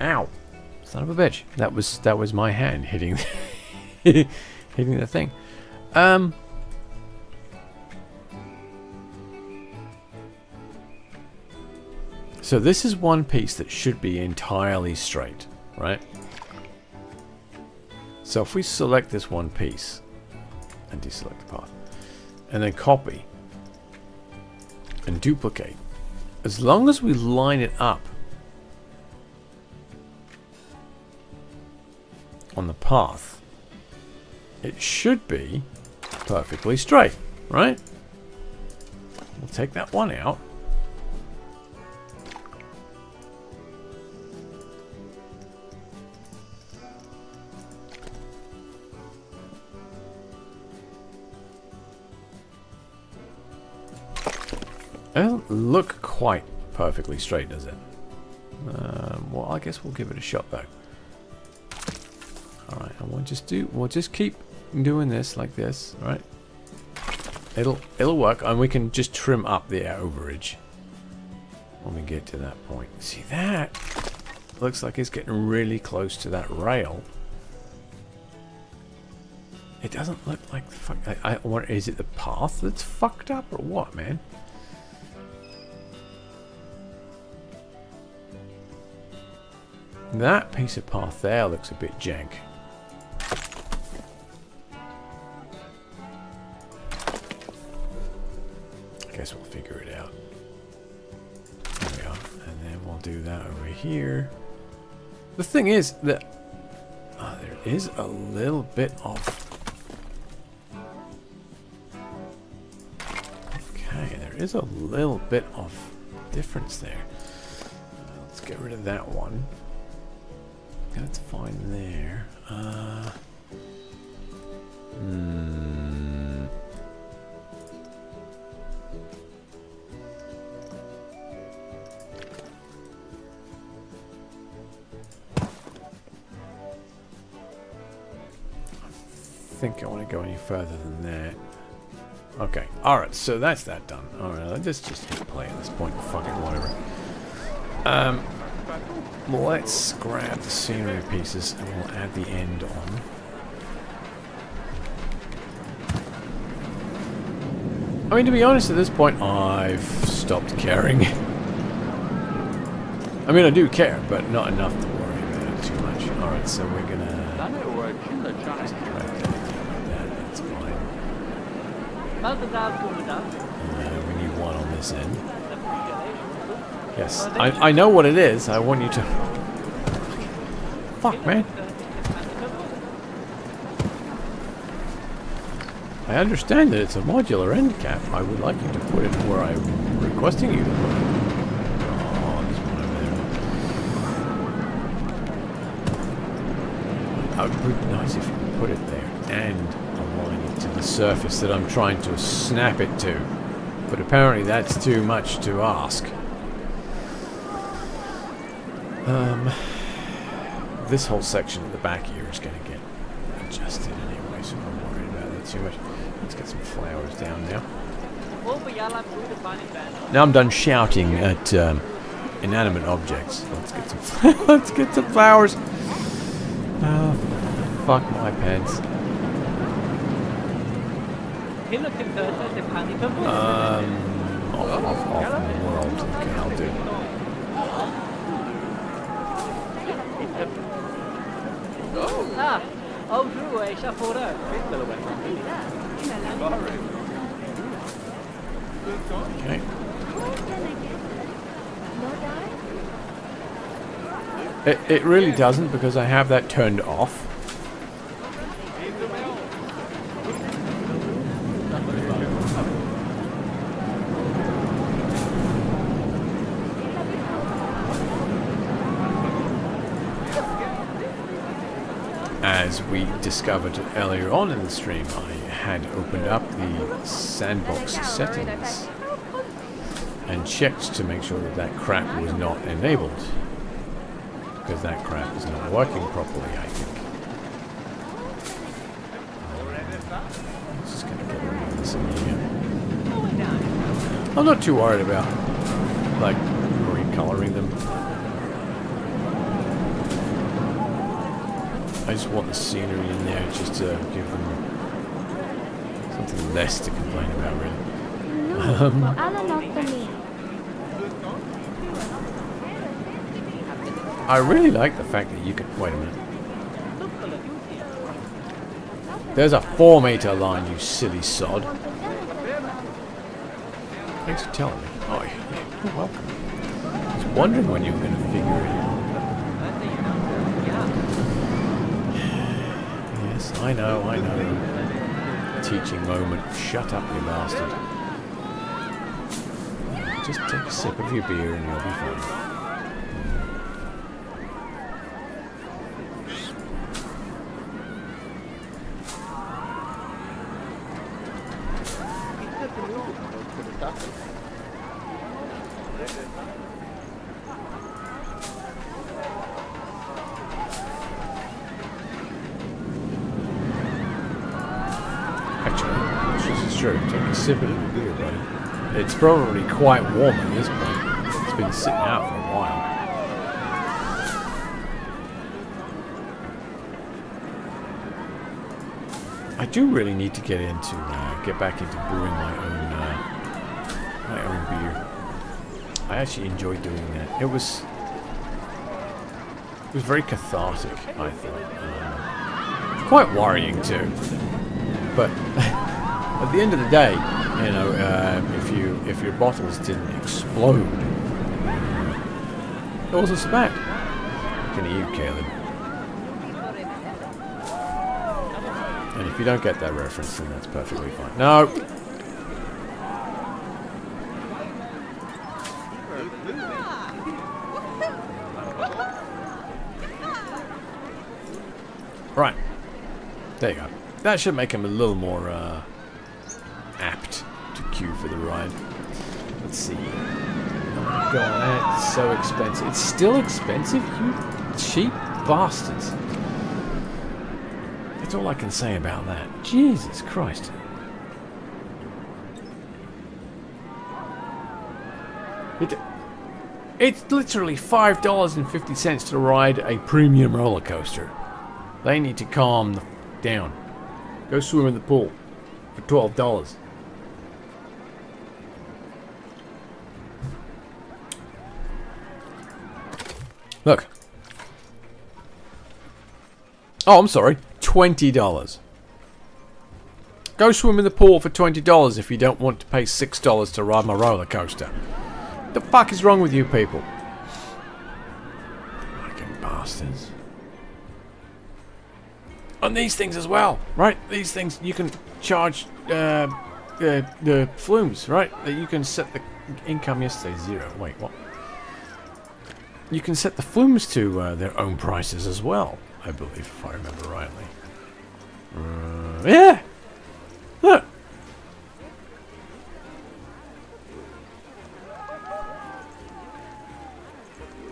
Ow. Son of a bitch. That was my hand hitting hitting the thing. So this is one piece that should be entirely straight, right? So if we select this one piece and deselect the path and then copy and duplicate, as long as we line it up on the path, it should be perfectly straight, right? We'll take that one out. It doesn't look quite perfectly straight, does it? Well, I guess we'll give it a shot though. All right, and we'll just keep doing this like this, right? It'll work, and we can just trim up the overage when we get to that point. See, that looks like it's getting really close to that rail. It doesn't look like the fuck. Is it the path that's fucked up or what, man? That piece of path there looks a bit jank. I guess we'll figure it out. There we are. And then we'll do that over here. The thing is that there is a little bit of... Okay, there is a little bit of difference there. Let's get rid of that one. That's fine there. I think I want to go any further than that. Okay, alright, so that's that done. Alright, let's just hit play at this point. Fucking whatever. Let's grab the scenery pieces and we'll add the end on. I mean, to be honest, at this point, I've stopped caring. I mean, I do care, but not enough to worry about it too much. Alright, so we're gonna... just drag that down like that, that's fine. We need one on this end. Yes, I know what it is. I want you to... Fuck, man. I understand that it's a modular end cap. I would like you to put it where I'm requesting you to put it. Oh, there's one over there. It would be nice if you could put it there and align it to the surface that I'm trying to snap it to. But apparently that's too much to ask. This whole section at the back here is going to get adjusted anyway, so I'm not worried about that too much. Let's get some flowers down now. Now I'm done shouting at inanimate objects. Let's get some let's get some flowers. Oh, fuck my pants. Off world. Okay, I'll do. Okay. It really doesn't because I have that turned off. As we discovered earlier on in the stream, I had opened up the sandbox settings and checked to make sure that that crap was not enabled. Because that crap is not working properly, I think. I'm just going to get rid of this in here. I'm not too worried about, like, recoloring them. I just want the scenery in there just to give them something less to complain about, really. I really like the fact that you can... Wait a minute. There's a 4-meter line, you silly sod. Thanks for telling me. Oh, yeah, you're welcome. I was wondering when you were going to figure it out. I know. Teaching moment. Shut up, you bastard. Just take a sip of your beer and you'll be fine. Sure, take a sip of your beer, buddy. It's probably quite warm at this point. It's been sitting out for a while. I do really need to get back into brewing my own beer. I actually enjoyed doing that. It was very cathartic, I thought. Quite worrying too, but. At the end of the day, you know, if your bottles didn't explode, it wasn't so bad. Looking at you, Caleb. And if you don't get that reference, then that's perfectly fine. No. Right. There you go. That should make him a little more apt to queue for the ride. Let's see. Oh god, that's so expensive. It's still expensive, you cheap bastards. That's all I can say about that. Jesus Christ. It's literally $5.50 to ride a premium roller coaster. They need to calm the down. Go swim in the pool for $12. Look. Oh, I'm sorry. $20. Go swim in the pool for $20 if you don't want to pay $6 to ride my roller coaster. The fuck is wrong with you people? Fucking bastards. On these things as well, right? These things you can charge the flumes, right? That you can set the income yesterday 0. Wait, what? You can set the flumes to their own prices as well, I believe, if I remember rightly. Yeah! Look!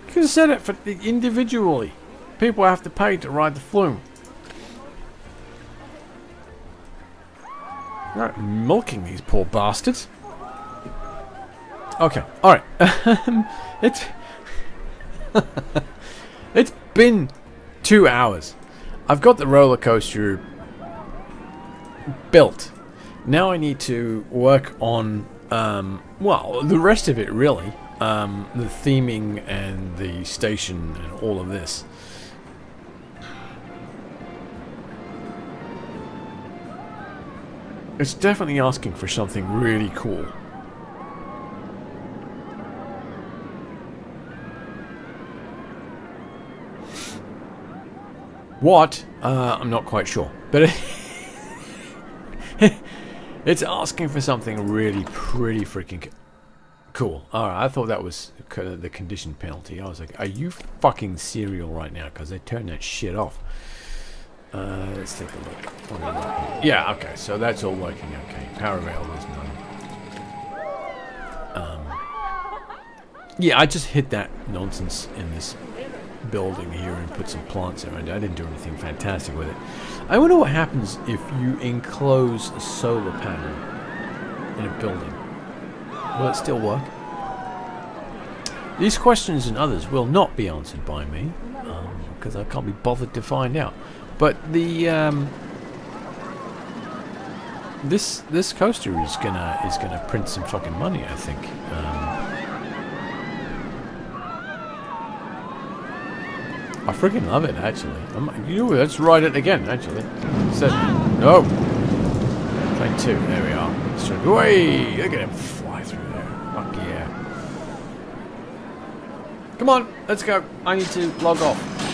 You can set it for individually. People have to pay to ride the flume. Right, milking these poor bastards. Okay, alright. It's been 2 hours. I've got the roller coaster built. Now I need to work on, well, the rest of it really. The theming and the station and all of this. It's definitely asking for something really cool. What? I'm not quite sure. But it's asking for something really pretty freaking cool. Alright, I thought that was the condition penalty. I was like, are you fucking serial right now? Because they turned that shit off. Let's take a look. Yeah, okay, so that's all working okay. Power rail is none. Yeah, I just hit that nonsense in this building here and put some plants around it. I didn't do anything fantastic with it. I wonder what happens if you enclose a solar panel in a building. Will it still work? These questions and others will not be answered by me, because I can't be bothered to find out. But the this coaster is gonna print some fucking money, I think. I freaking love it, actually. You know, let's ride it again, actually. So, no. Plane 2, there we are. Let's try, way, look at him fly through there. Fuck yeah. Come on, let's go. I need to log off.